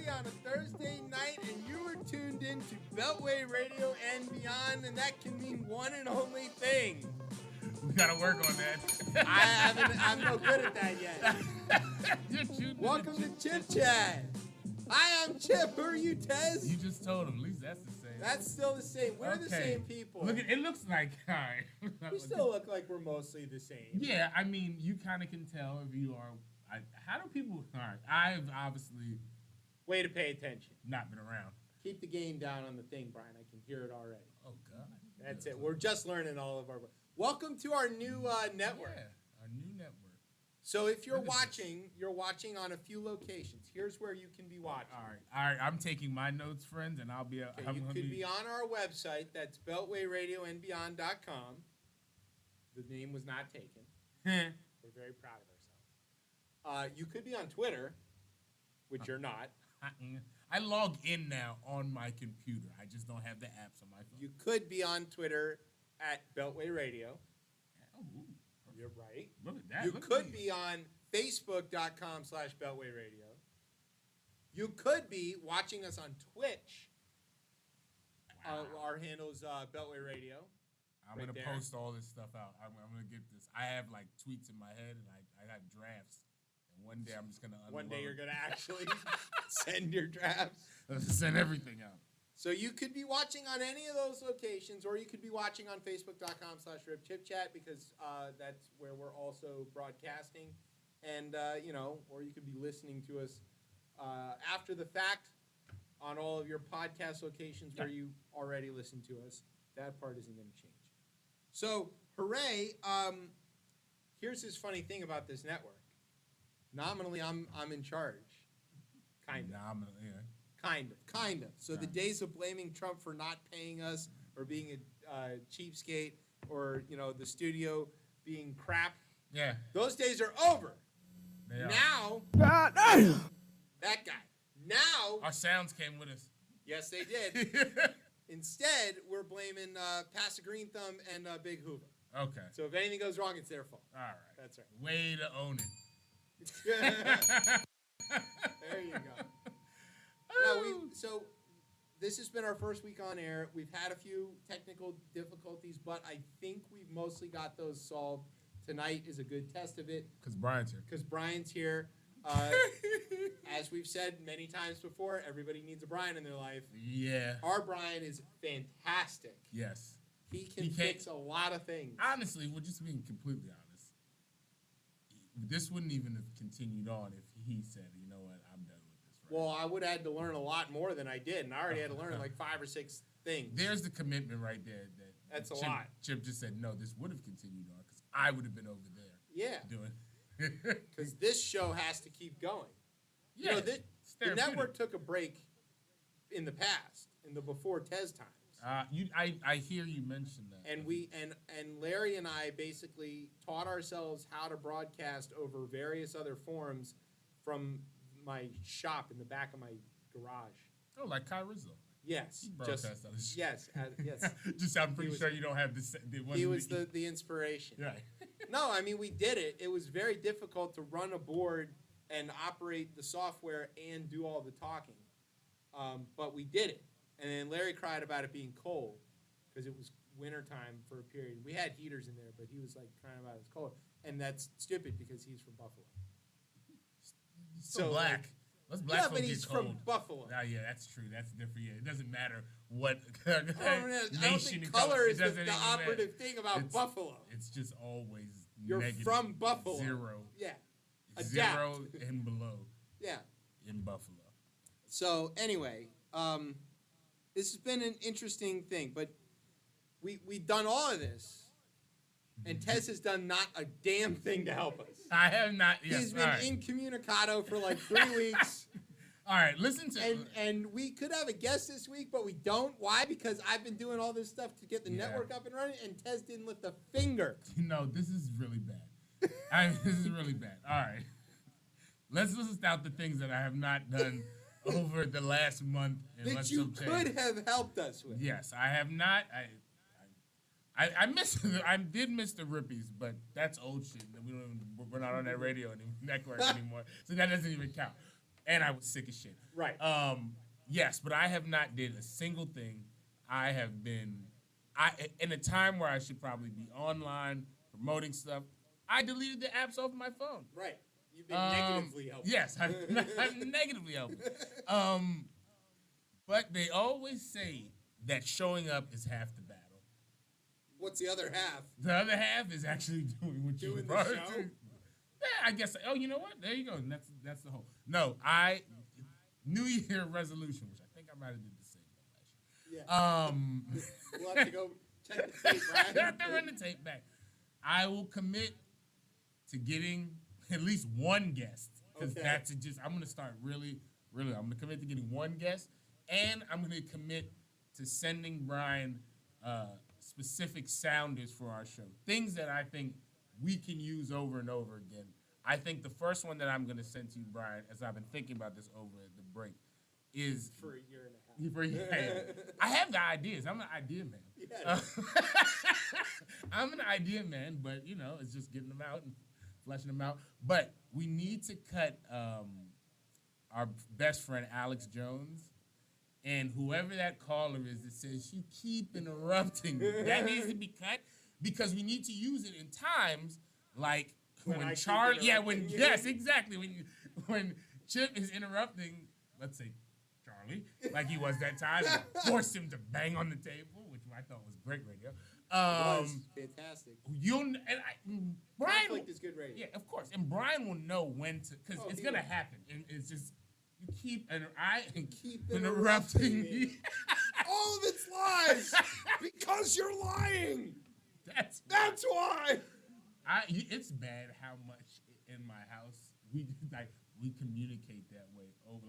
On a Thursday night, and you are tuned in to Beltway Radio and Beyond, and that can mean one and only thing. We gotta work on that. I'm no good at that yet. Welcome to ChipChat. Hi, I'm Chip. Who are you, Tez? You just told him. At least that's the same. That's still the same. We're the same people. Look, it looks like, all right. We still look like we're mostly the same. Yeah, I mean, you kind of can tell if you are. How do people? All right, I've obviously. Way to pay attention. Not been around. Keep the game down on the thing, Brian. I can hear it already. Oh, God. That's it. We're just learning all of our... Welcome to our new network. Yeah, our new network. So if you're watching, you're watching on a few locations. Here's where you can be watching. All right. I'm taking my notes, friends, and I'll be... You could be on our website. That's beltwayradioandbeyond.com. The name was not taken. We're very proud of ourselves. You could be on Twitter, which you're not. I log in now on my computer. I just don't have the apps on my phone. You could be on Twitter at Beltway Radio. Oh, you're right. Look at that. You could be on Facebook.com/Beltway Radio. You could be watching us on Twitch. Wow. Our handle is Beltway Radio. I'm going to post all this stuff out. I'm going to get this. I have like tweets in my head, and I have drafts. One day I'm just going to unload. One day you're going to actually send your drafts. Send everything out. So you could be watching on any of those locations, or you could be watching on Facebook.com/ChipChat because that's where we're also broadcasting. And, or you could be listening to us after the fact on all of your podcast locations where you already listen to us. That part isn't going to change. So, hooray. Here's this funny thing about this network. Nominally, I'm in charge. Kind of. Nominally, yeah. Kind of. So the days of blaming Trump for not paying us or being a cheapskate or, the studio being crap. Yeah. Those days are over. They are. Now. God damn. That guy. Now. Our sounds came with us. Yes, they did. Instead, we're blaming Pastor Green Thumb and Big Hoover. Okay. So if anything goes wrong, it's their fault. All right. That's right. Way to own it. There you go. So this has been our first week on air. We've had a few technical difficulties, but I think we've mostly got those solved. Tonight is a good test of it. Because Brian's here. As we've said many times before, everybody needs a Brian in their life. Yeah. Our Brian is fantastic. Yes. He can fix a lot of things. Honestly, we're just being completely honest. This wouldn't even have continued on if he said, you know what, I'm done with this. Right? Well, I would have had to learn a lot more than I did, and I already had to learn like 5 or 6 things. There's the commitment right there. That's a Chip, lot. Chip just said, no, this would have continued on because I would have been over there. Yeah. Doing. Because this show has to keep going. Yeah. The network took a break in the past, in the before Tez times. I hear you mention that. And and Larry and I basically taught ourselves how to broadcast over various other forums from my shop in the back of my garage. Oh, like Kai Rizzo. Yes. Yes. Just I'm pretty sure you don't have the one. He was the inspiration. Right. No, I mean, we did it. It was very difficult to run a board and operate the software and do all the talking. But we did it. And then Larry cried about it being cold because it was wintertime for a period. We had heaters in there, but he was like crying about it's cold. And that's stupid because he's from Buffalo. He's so black. Let's black folks but he's get cold. from Buffalo. Yeah, that's true. That's different. Yeah, it doesn't matter what I don't think color is the operative thing about Buffalo. It's just always You're negative. from Buffalo. 0. Yeah. 0 and below. Yeah. In Buffalo. So anyway, this has been an interesting thing, but we've done all of this, and Tez has done not a damn thing to help us. I have not. Yes, He's been incommunicado for like 3 weeks. All right, listen to and we could have a guest this week, but we don't. Why? Because I've been doing all this stuff to get the network up and running, and Tez didn't lift a finger. No, this is really bad. This is really bad. All right. Let's list out the things that I have not done over the last month. That you could have helped us with. Yes, I have not. I did miss the Rippies, but that's old shit. We're not on that radio network anymore, so that doesn't even count. And I was sick as shit. Right. Yes, but I have not did a single thing. I have been, in a time where I should probably be online promoting stuff. I deleted the apps off my phone. Right. You've been negatively helping. Yes, I'm negatively helping. But they always say that showing up is half the battle. What's the other half? The other half is actually doing what you brought the to. show? Yeah, I guess. Oh, you know what? There you go. And that's the whole. No, New Year resolution, which I think I might have did the same last year. Yeah. We'll have to go check the tape, right? I have to run the tape back. I will commit to getting at least one guest. Because that's just, I'm going to start really, I'm going to commit to getting one guest. And I'm going to commit to sending Brian specific sounders for our show. Things that I think we can use over and over again. I think the first one that I'm going to send to you, Brian, as I've been thinking about this over at the break, is... For a year and a half. I have the ideas. I'm an idea man. Yeah. I'm an idea man, but, it's just getting them out and fleshing them out. But we need to cut our best friend, Alex Jones, and whoever that caller is that says, you keep interrupting me. That needs to be cut because we need to use it in times like when Charlie... Yes, exactly. When Chip is interrupting, let's say, Charlie, like he was that time, forced him to bang on the table, which I thought was great radio. It was fantastic. Brian Conflict is good radio. Yeah, of course. And Brian will know when to, because it's gonna happen. And it's just you keep interrupting me. All of it's lies because you're lying. That's why. It's bad how much in my house we communicate that way over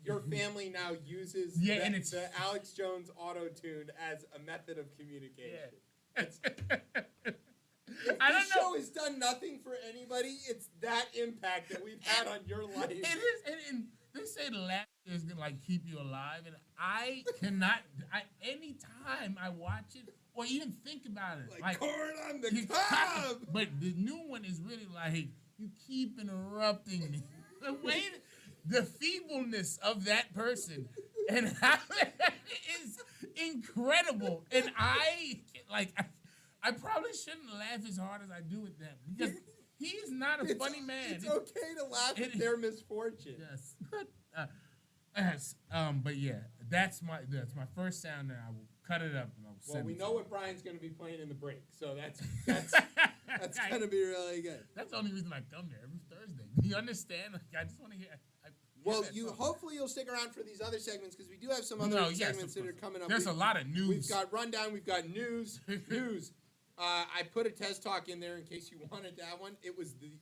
your family now uses the Alex Jones auto-tune as a method of communication. Yeah. If this show has done nothing for anybody, it's that impact that we've had on your life. It is, and they say laughter is gonna keep you alive, and I cannot. Any time I watch it or even think about it, like corn on the cob. But the new one is really like you keep interrupting me. The way, the feebleness of that person, and how it is incredible, and I probably shouldn't laugh as hard as I do at them because he's not a funny man. It's okay to laugh at their misfortune. Yes. Yes. But yeah, that's my first sound, and I will cut it up and I'll send it. Well, we know what Brian's going to be playing in the break, so that's going to be really good. That's the only reason I come there every Thursday. Do you understand? I just want to hear. Hopefully you'll stick around for these other segments because we do have some other segments that are coming up. There's a lot of news. We've got rundown. We've got news. I put a test talk in there in case you wanted that one. It was the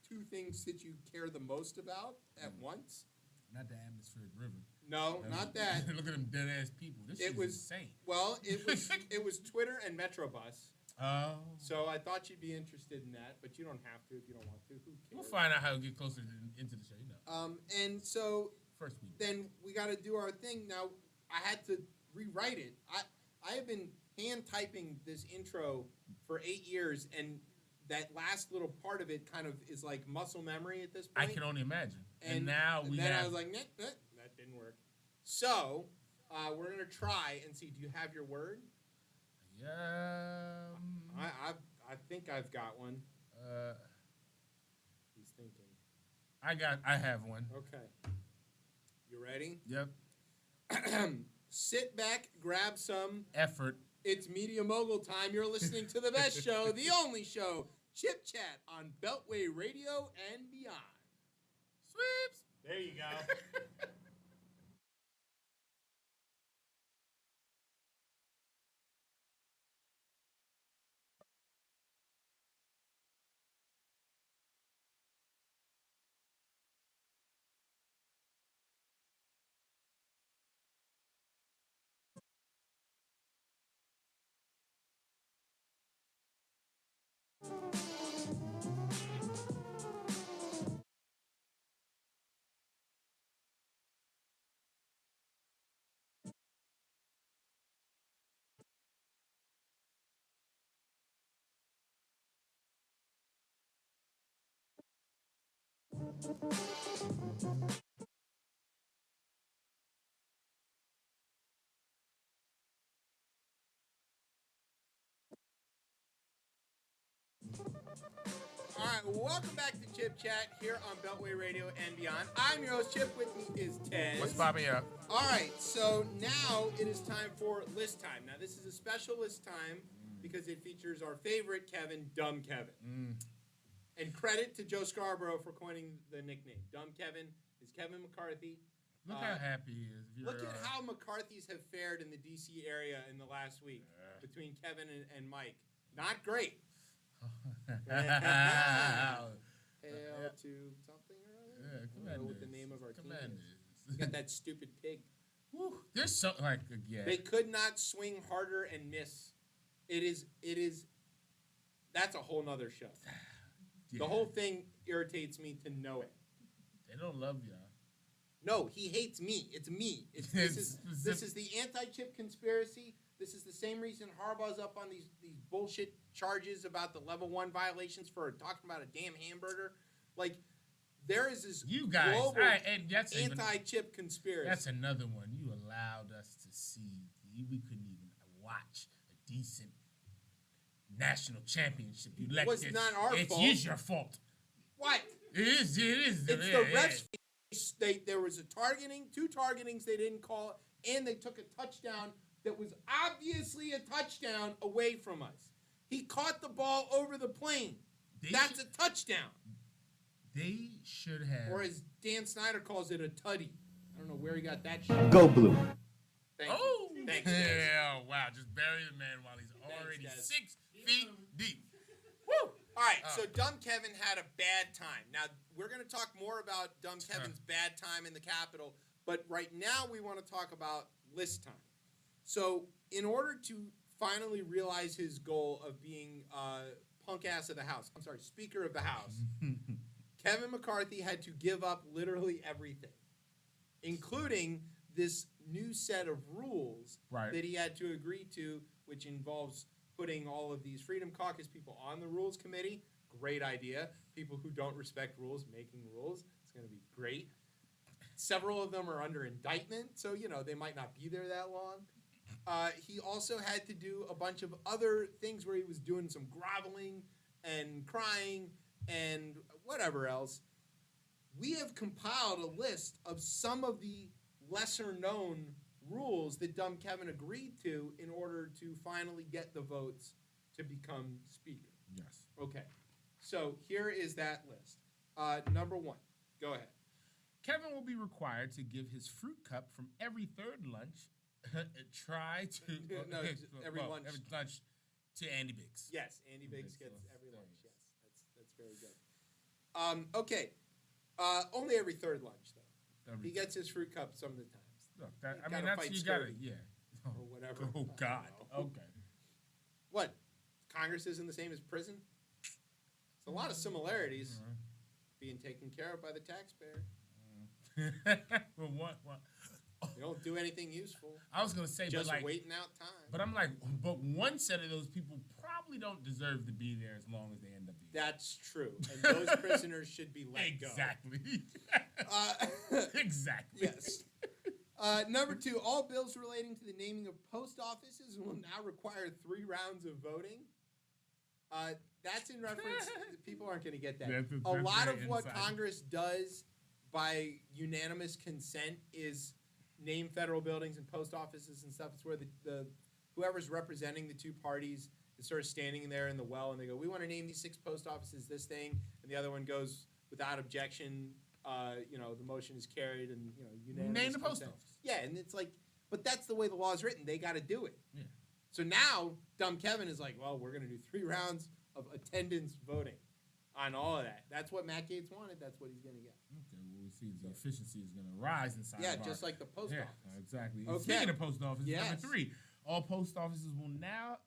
two things that you care the most about at once. Not the atmospheric river. No, not that. Look at them dead ass people. This is insane. Well, it was Twitter and Metrobus. Oh. So I thought you'd be interested in that, but you don't have to if you don't want to. Who cares? We'll find out how to get closer into the show. And so first week. Then we got to do our thing. Now I had to rewrite it. I have been hand typing this intro for 8 years, and that last little part of it kind of is like muscle memory at this point. I can only imagine. And I was like, that didn't work. So we're gonna try and see. Do you have your word? Yeah. I think I've got one. He's thinking. I have one. Okay. You ready? Yep. Sit back, grab some effort. It's Media Mogul time. You're listening to the best show, the only show, ChipChat on Beltway Radio and beyond. Sweeps. There you go. All right, welcome back to Chip Chat here on Beltway Radio and beyond. I'm your host, Chip. With me is Ted. What's popping up? All right, so now it is time for list time. Now, this is a special list time because it features our favorite Kevin, Dumb Kevin. And credit to Joe Scarborough for coining the nickname. Dumb Kevin is Kevin McCarthy. Look how happy he is. Look at how McCarthys have fared in the D.C. area in the last week between Kevin and Mike. Not great. Hail to something or other. Yeah, I don't know what the name of our team is. You got that stupid pig. Woo, there's so like again. They could not swing harder and miss. It is. That's a whole nother show. Yeah. The whole thing irritates me to know it. They don't love y'all. No, he hates me. It's me. This is the anti-chip conspiracy. This is the same reason Harbaugh's up on these bullshit charges about the level 1 violations for talking about a damn hamburger. Like, there is this global and that's anti-chip conspiracy. That's another one. You allowed us to see. We couldn't even watch a decent national championship. You let it was not our fault. It is your fault. What? It is. It's the refs. There was two targetings they didn't call, and they took a touchdown that was obviously a touchdown away from us. He caught the ball over the plane. That's a touchdown. They should have. Or as Dan Snyder calls it, a tutty. I don't know where he got that shit. Go blue. Thank you. Thanks, guys. Yeah, wow. Just bury the man while he's already 6 feet deep. Woo! All right, so Dumb Kevin had a bad time. Now, we're going to talk more about Dumb Kevin's bad time in the Capitol, but right now we want to talk about list time. So, in order to finally realize his goal of being Speaker of the House, Kevin McCarthy had to give up literally everything, including this new set of rules that he had to agree to, which involves putting all of these Freedom Caucus people on the Rules Committee. Great idea. People who don't respect rules making rules. It's going to be great. Several of them are under indictment, so, they might not be there that long. He also had to do a bunch of other things where he was doing some groveling and crying and whatever else. We have compiled a list of some of the lesser-known rules that Dumb Kevin agreed to in order to finally get the votes to become Speaker. Yes. Okay. So here is that list. Number 1. Go ahead. Kevin will be required to give his fruit cup from every third lunch. Every lunch to Andy Biggs. Yes, Andy Biggs gets every lunch. Yes, that's very good. Okay. Only every third lunch though. He gets his fruit cup some of the times. Look, that's you got it. Yeah. Or whatever. Oh God. Okay. What? Congress isn't the same as prison? It's a lot of similarities. Being taken care of by the taxpayer. Well, what? They don't do anything useful. I was gonna say, just but waiting out time. But I'm like, but one set of those people probably don't deserve to be there as long as they end up being. That's true, and those prisoners should be let go. Exactly. Yes. Number 2, all bills relating to the naming of post offices will now require 3 rounds of voting. That's in reference. People aren't going to get that. A lot of what Congress does by unanimous consent is name federal buildings and post offices and stuff. It's where the whoever's representing the two parties is sort of standing there in the well, and they go, "We want to name these 6 post offices this thing," and the other one goes without objection. The motion is carried, and unanimous name the post consent. office. Yeah, and it's like, but that's the way the law is written. They got to do it. Yeah. So now, Dumb Kevin is like, well, we're going to do 3 rounds of attendance voting on all of that. That's what Matt Gaetz wanted. That's what he's going to get. Okay, well, we see the efficiency is going to rise inside. Yeah, just like the post office. Exactly. Okay. Speaking of post office, yes. Number 3, all post offices will now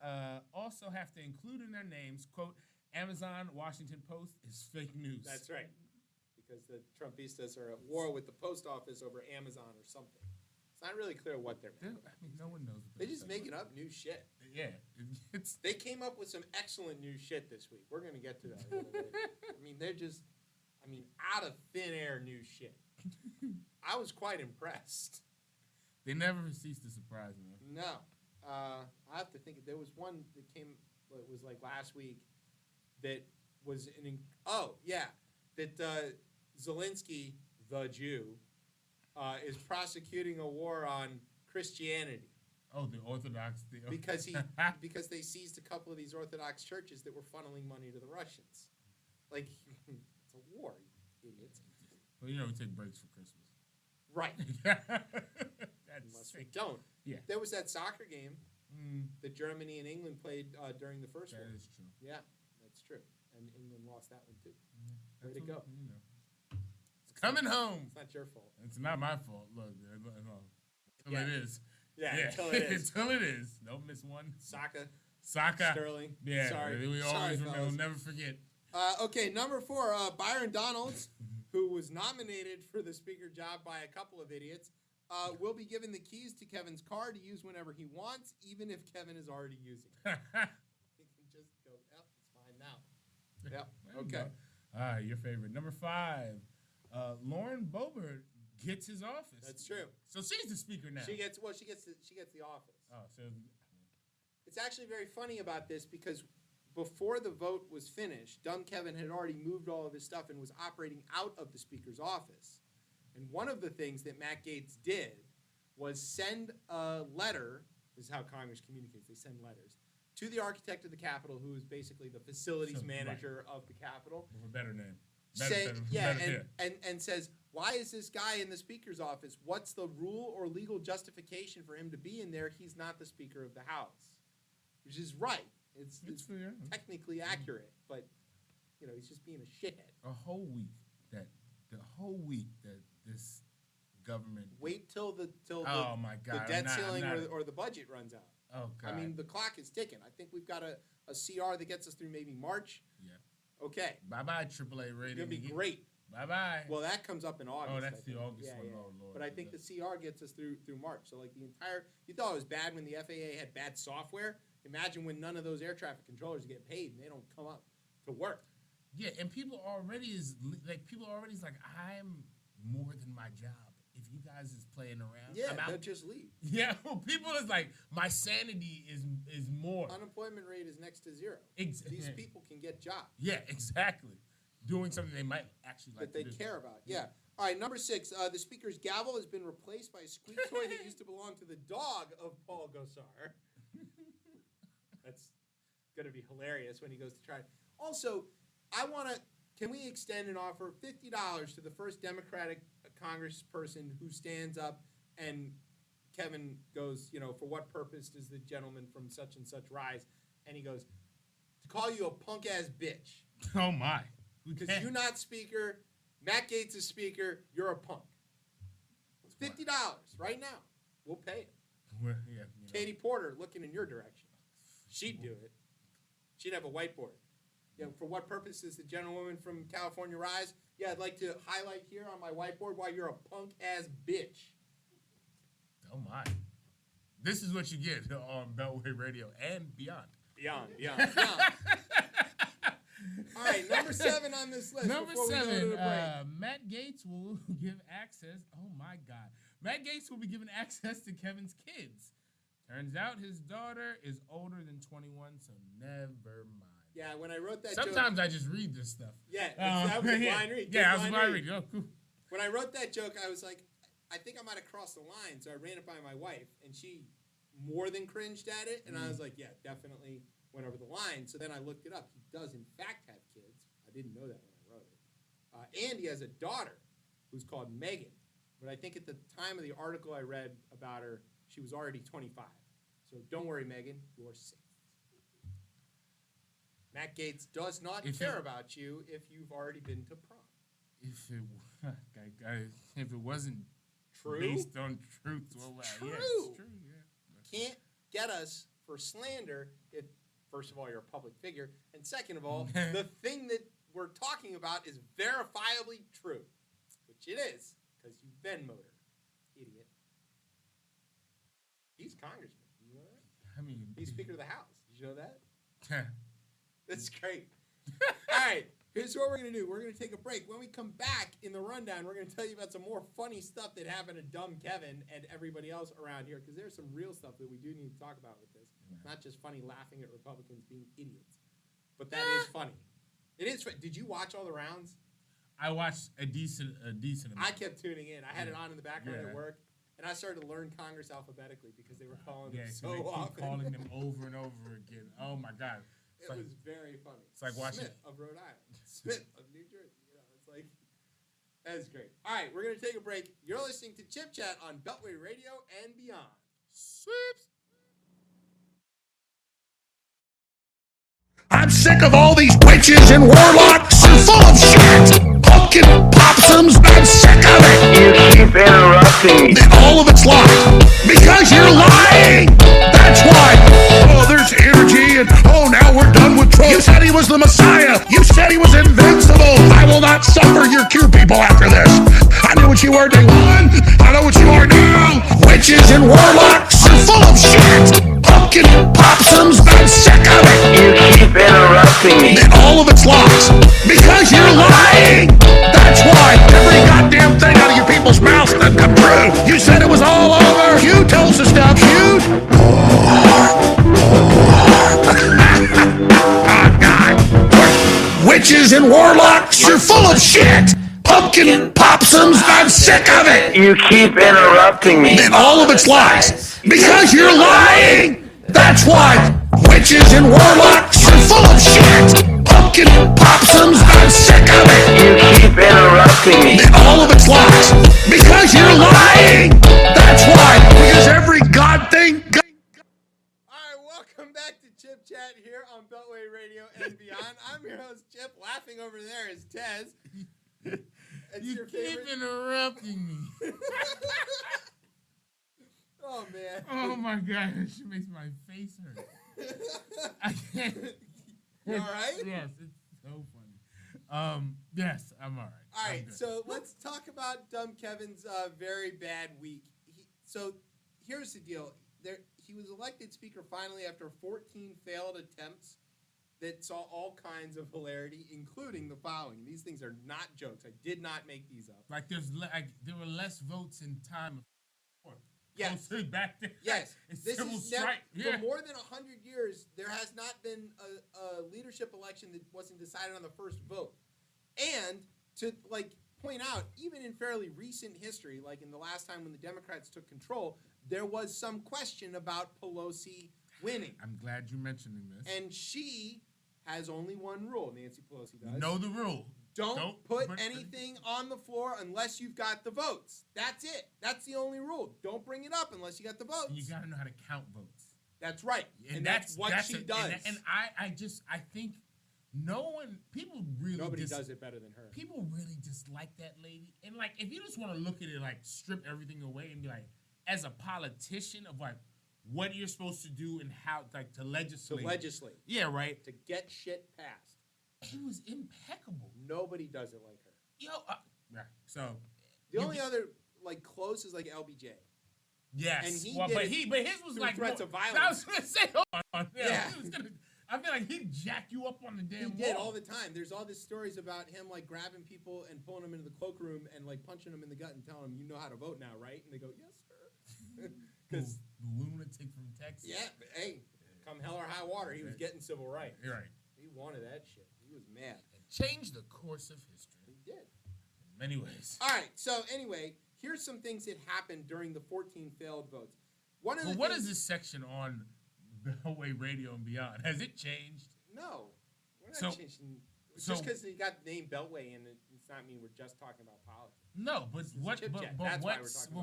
also have to include in their names, quote, Amazon, Washington Post is fake news. That's right. Because the Trumpistas are at war with the post office over Amazon or something. It's not really clear what they're making. I mean, no one knows. They're just making up new shit. Yeah. They came up with some excellent new shit this week. We're going to get to that a little bit. I mean, I mean, out of thin air new shit. I was quite impressed. They never cease to surprise me. No. I have to think. There was one that came, it was like last week, that was that Zelensky, the Jew, is prosecuting a war on Christianity. Oh, the Orthodox. Because they seized a couple of these Orthodox churches that were funneling money to the Russians. Like, it's a war, you idiots. Well, you know, we take breaks for Christmas. Right. Unless we don't. Yeah. There was that soccer game that Germany and England played during the first war. That is true. Yeah, that's true. And England lost that one, too. Yeah, Way to go. You know. It's coming home. It's not your fault. It's not my fault. Look, until it is. Yeah, until it is. Until it is. Don't miss one. Saka. Sterling. Yeah. Sorry. We always remember. We'll never forget. Okay, number 4, Byron Donalds, who was nominated for the speaker job by a couple of idiots, will be given the keys to Kevin's car to use whenever he wants, even if Kevin is already using it. He can just go, yep, it's fine now. Yep, okay. Your favorite. Number 5, Lauren Boebert gets his office. That's true. So she's the speaker now. She gets the office. Oh, so it's actually very funny about this because before the vote was finished, Dumb Kevin had already moved all of his stuff and was operating out of the speaker's office. And one of the things that Matt Gaetz did was send a letter. This is how Congress communicates. They send letters to the architect of the Capitol, who is basically the facilities manager of the Capitol. With a better name. And says, why is this guy in the speaker's office? What's the rule or legal justification for him to be in there? He's not the Speaker of the House, which is right. It's technically accurate, but he's just being a shithead. The whole week that this government. Wait till the oh my God, the debt ceiling or the budget runs out. Oh God. I mean, the clock is ticking. I think we've got a CR that gets us through maybe March. Yeah. Okay. Bye-bye AAA rating. It's gonna be great. Bye-bye. Well, that comes up in August. Oh, that's the August one. Yeah. Oh, Lord. But I think the CR gets us through March. So like you thought it was bad when the FAA had bad software. Imagine when none of those air traffic controllers get paid and they don't come up to work. Yeah, and people already like, I'm more than my job. If you guys is playing around, they'll just leave. Yeah, people is like, my sanity is more. Unemployment rate is next to 0. These people can get jobs. Yeah, exactly. Doing something they might actually like that they care about. Yeah. All right, number 6, the speaker's gavel has been replaced by a squeak toy that used to belong to the dog of Paul Gosar. That's going to be hilarious when he goes to try it. Also, can we extend an offer $50 to the first Democratic congressperson who stands up and Kevin goes, for what purpose does the gentleman from such and such rise? And he goes, to call you a punk-ass bitch. Oh, my. Because you're not speaker, Matt Gaetz is speaker, you're a punk. It's $50 right now. We'll pay it. Well, Katie Porter looking in your direction. She'd do it. She'd have a whiteboard. For what purpose does the gentlewoman from California rise? Yeah, I'd like to highlight here on my whiteboard why you're a punk-ass bitch. Oh, my. This is what you get on Beltway Radio and beyond. Beyond. All right, number 7 on this list. Number before 7, we go to the break. Matt Gaetz will give access. Oh, my God. Matt Gaetz will be given access to Kevin's kids. Turns out his daughter is older than 21, so never mind. Yeah, when I wrote that Sometimes joke, I just read this stuff. Yeah, that was a blind read. Yeah, that was a blind read. Oh, cool. When I wrote that joke, I was like, I think I might have crossed the line, so I ran it by my wife, and she more than cringed at it, and I was like, yeah, definitely went over the line. So then I looked it up. He does, in fact, have kids. I didn't know that when I wrote it. And he has a daughter who's called Megan. But I think at the time of the article I read about her, she was already 25. So don't worry, Megan, you're safe. Matt Gaetz does not care about you if you've already been to prom. If it wasn't true, based on truth, well, true. Yeah, it's true. Yeah. Can't get us for slander if, first of all, you're a public figure, and second of all, the thing that we're talking about is verifiably true, which it is, because you Venmo'd her, idiot. He's congressman. You know that? I mean, he's Speaker of the House. Did you know that? Yeah. That's great. All right. Here's what we're going to do. We're going to take a break. When we come back in the rundown, we're going to tell you about some more funny stuff that happened to Dumb Kevin and everybody else around here, because there's some real stuff that we do need to talk about with this. Yeah. Not just funny laughing at Republicans being idiots. But that is funny. It is. Did you watch all the rounds? I watched a decent amount. I kept tuning in. I had it on in the background at work, and I started to learn Congress alphabetically because they were calling them so often. Calling them over and over again. Oh my God. It was very funny. It's like watching Smith of Rhode Island. Smith of New Jersey. You know, it's like, that's great. All right, we're going to take a break. You're listening to Chip Chat on Beltway Radio and beyond. Sweeps. I'm sick of all these witches and warlocks and full of shit. Pumpkin possums, I'm sick of it. You keep interrupting me. All of it's lies. Because you're lying. That's why. Oh, there's energy and now we're done with Trump. You said he was the Messiah. You said he was invincible. I will not suffer your Q people after this. I knew what you were day one. I know what you are now. Witches and warlocks are full of shit. Pumpkin possums, I'm sick of it. You keep interrupting me. All of it's lies. Because you're lying. That's why every goddamn thing out of your people's mouths doesn't come true. You said it was all over. You told us the stuff. You. Oh, God. Witches and warlocks, you're full of shit. Pumpkin possums, I'm sick of it. You keep interrupting me. All of it's lies. Because you're lying. That's why. Witches and warlocks, you're full of shit. Pumpkin possums, I'm sick of it. You keep interrupting me. All of it's lies. Because you're lying. That's why. Because every god thing. All right, welcome back to Chip Chat here on Beltway Radio and beyond. I'm your host, Chip. Laughing over there is Tez. You keep interrupting me. Oh, man. Oh, my God. That shit makes my face hurt. I can't. You all right? Yes, it's so funny. Yes, I'm all right. All right, so let's talk about Dumb Kevin's very bad week. So here's the deal. He was elected speaker finally after 14 failed attempts that saw all kinds of hilarity, including the following. These things are not jokes. I did not make these up. Like there were less votes in time. Yes. Back there. Yes. This is never, for more than 100 years, there has not been a leadership election that wasn't decided on the first vote. And to point out, even in fairly recent history, like in the last time when the Democrats took control, there was some question about Pelosi winning. I'm glad you're mentioning this. And she has only one rule, Nancy Pelosi does. You know the rule. Don't put anything on the floor unless you've got the votes. That's it. That's the only rule. Don't bring it up unless you got the votes. And you got to know how to count votes. That's right. And that's what she does. And I think Nobody does it better than her. People really dislike that lady. And if you just want to look at it, strip everything away and be as a politician of what you're supposed to do and how to legislate. To legislate. Yeah, right. To get shit passed. It was impeccable. Nobody does it like her. Yeah. So the only other close is LBJ. Yes. And he but his was threats of violence. I was gonna say, hold on. Yeah. I feel like he'd jack you up on the damn wall. He did all the time. There's all these stories about him grabbing people and pulling them into the cloakroom and punching them in the gut and telling them, "You know how to vote now, right?" And they go, "Yes, sir." Because the lunatic from Texas. Yeah, but hey, come hell or high water, he was getting civil rights. You're right. He wanted that shit. He was mad. And changed the course of history. He did. In many ways. All right. So anyway, here's some things that happened during the 14 failed votes. What is this section on Beltway Radio and beyond? Has it changed? No, we're not changing. Just because you got the name Beltway in it, it's not mean we're just talking about politics. No, but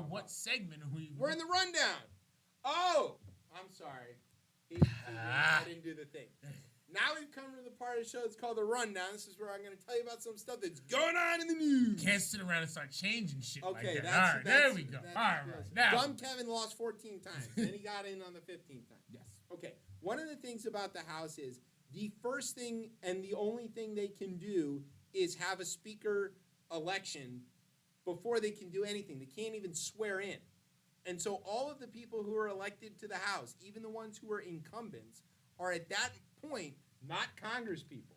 what segment are we? We're in the rundown. Oh, I'm sorry. I didn't do the thing. Now we've come to the part of the show that's called the rundown. This is where I'm going to tell you about some stuff that's going on in the news. Can't sit around and start changing shit like that. All right, there we go. All right, now. Dumb Kevin lost 14 times. Then he got in on the 15th time. Yes. Okay. One of the things about the House is the first thing and the only thing they can do is have a speaker election before they can do anything. They can't even swear in. And so all of the people who are elected to the House, even the ones who are incumbents, are at that point not Congress people.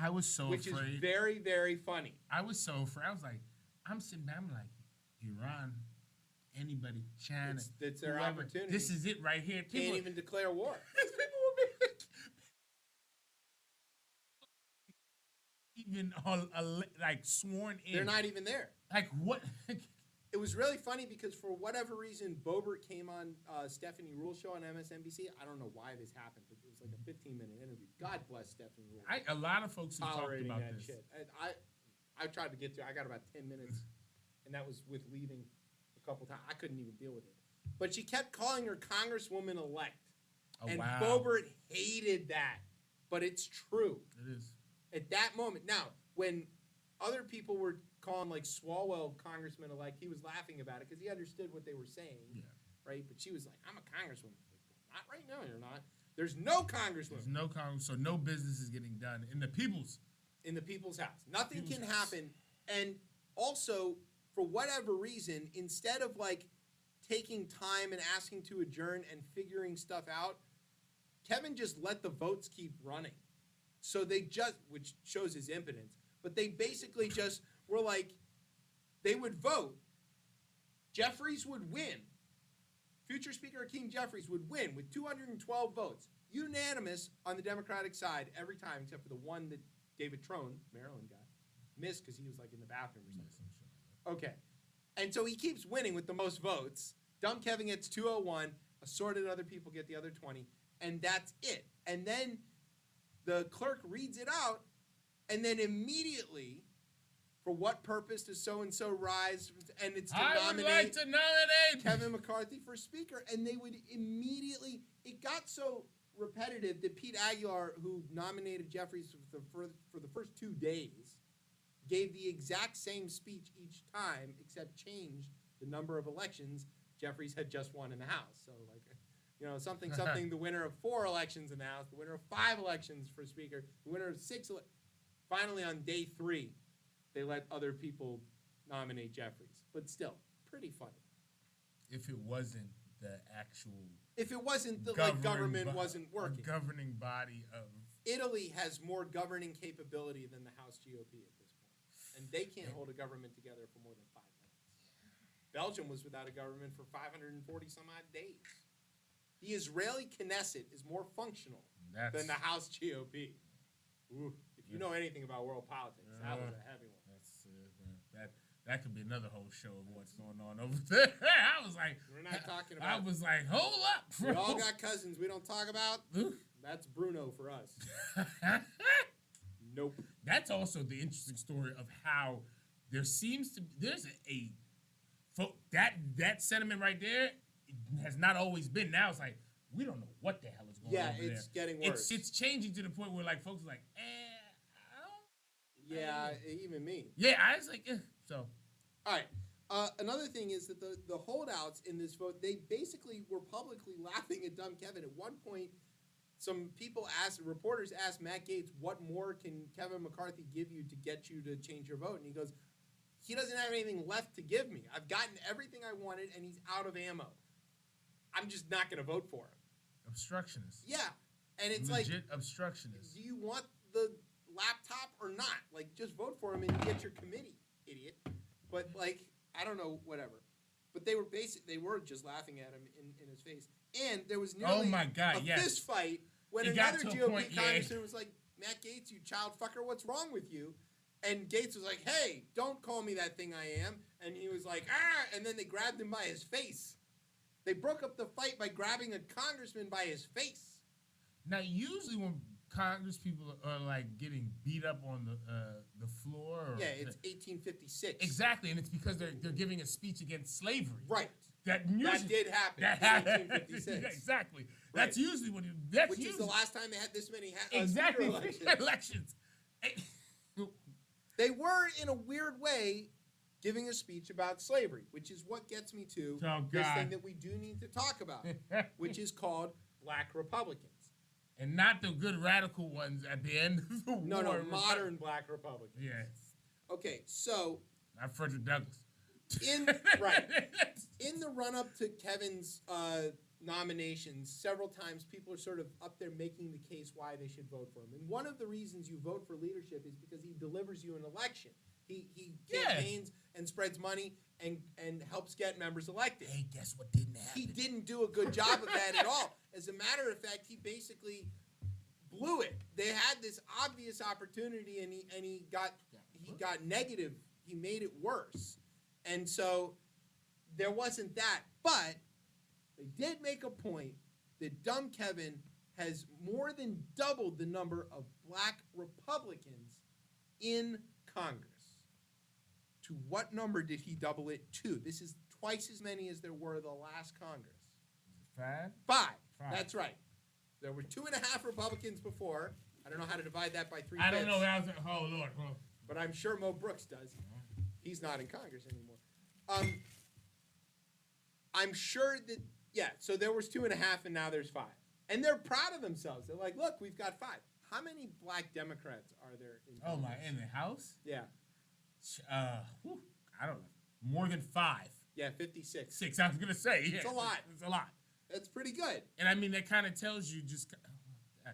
I was so which afraid. is very, very funny. I was so afraid. I was like, I'm sitting back. I'm like, Iran, anybody, China, It's their whoever, opportunity. this is it right here. Can't even declare war. People will be even like sworn in. They're not even there. Like what? It was really funny because for whatever reason, Boebert came on Stephanie Ruhle show on MSNBC. I don't know why this happened, but it was like a 15-minute interview. God bless Stephanie Ruhle. A lot of folks have talked Tolerating about that this. shit. I tried to get to. I got about 10 minutes, and that was with leaving a couple times. I couldn't even deal with it. But she kept calling her Congresswoman elect, and wow. Boebert hated that. But it's true. It is. At that moment, now when other people were calling like Swalwell Congressman elect, he was laughing about it because he understood what they were saying, right? But she was like, "I'm a Congresswoman." Like, not right now, you're not. There's no Congresswoman. There's no Congress, so no business is getting done in the people's house. Nothing can house. happen. And also, for whatever reason, instead of like taking time and asking to adjourn and figuring stuff out, Kevin just let the votes keep running. So they just, which shows his impotence, but they basically just were like, they would vote. Jeffries would win. Future Speaker Hakeem Jeffries would win with 212 votes. Unanimous on the Democratic side every time, except for the one that David Trone, Maryland guy, missed because he was like in the bathroom or something. Okay. And so he keeps winning with the most votes. Dumb Kevin gets 201. Assorted other people get the other 20. And that's it. And then the clerk reads it out. And then immediately, for what purpose does so-and-so rise? And it's to nominate like to nominate Kevin McCarthy for Speaker. And they would immediately, it got so repetitive that Pete Aguilar, who nominated Jeffries for the first 2 days, gave the exact same speech each time, except changed the number of elections Jeffries had just won in the House. So, like, something, the winner of 4 elections in the House, the winner of 5 elections for Speaker, the winner of 6. Finally, on day 3, they let other people nominate Jeffries. But still, pretty funny. If it wasn't the actual... If it wasn't the government wasn't working. Governing body of... Italy has more governing capability than the House GOP at this point. And they can't hold a government together for more than 5 minutes. Belgium was without a government for 540 some odd days. The Israeli Knesset is more functional than the House GOP. Ooh, if you know anything about world politics, that was a heavy one. That could be another whole show of what's going on over there. I was like, we're not talking about. I was like, hold up, bro. We all got cousins we don't talk about. That's Bruno for us. Nope. That's also the interesting story of how there seems to be that sentiment right there has not always been. Now it's like we don't know what the hell is going on. Yeah, it's getting worse. It's changing to the point where like folks are like, I don't. Yeah, even me. Yeah, I was like, so. All right. Another thing is that the holdouts in this vote, they basically were publicly laughing at dumb Kevin. At one point, some reporters asked Matt Gaetz, what more can Kevin McCarthy give you to get you to change your vote? And he goes, he doesn't have anything left to give me. I've gotten everything I wanted, and he's out of ammo. I'm just not going to vote for him. Obstructionist. Yeah. And it's legit obstructionist. Do you want the laptop or not? Like, just vote for him and you get your committee, idiot. But, like, I don't know, whatever. But they were just laughing at him in his face. And there was nearly a fist fight when another GOP congressman was like, Matt Gaetz, you child fucker, what's wrong with you? And Gaetz was like, hey, don't call me that thing I am. And he was like, ah, and then they grabbed him by his face. They broke up the fight by grabbing a congressman by his face. Now, usually when Congress people are like getting beat up on the floor. Yeah, it's 1856. Exactly, and it's because they're giving a speech against slavery. Right. That did happen. That happened. 1856. Exactly. Right. That's usually what. Which is the last time they had this many exactly elections. They were, in a weird way, giving a speech about slavery, which is what gets me to this thing that we do need to talk about, which is called Black Republicans. And not the good radical ones at the end of the war. No, modern Black Republicans. Yes. Okay, so... Not Frederick Douglass. In the run-up to Kevin's nominations, several times people are sort of up there making the case why they should vote for him. And one of the reasons you vote for leadership is because he delivers you an election. He campaigns and spreads money and helps get members elected. Hey, guess what didn't happen? He didn't do a good job of that at all. As a matter of fact, he basically blew it. They had this obvious opportunity, and he got negative. He made it worse, and so there wasn't that. But they did make a point that Dumb Kevin has more than doubled the number of black Republicans in Congress. To what number did he double it to? This is twice as many as there were the last Congress. 5? 5. That's right. There were 2.5 Republicans before. I don't know how to divide that by 3 I don't know. fifths, Oh, Lord. Oh. but I'm sure Mo Brooks does. He's not in Congress anymore. I'm sure that, so there was 2.5 and now there's 5. And they're proud of themselves. They're like, look, we've got 5. How many black Democrats are there in Congress? In the House? Yeah. I don't know. More than 5. Yeah, 56. 6, I was going to say. Yeah, It's a lot. It's a lot. That's pretty good. And I mean, that kind of tells you just...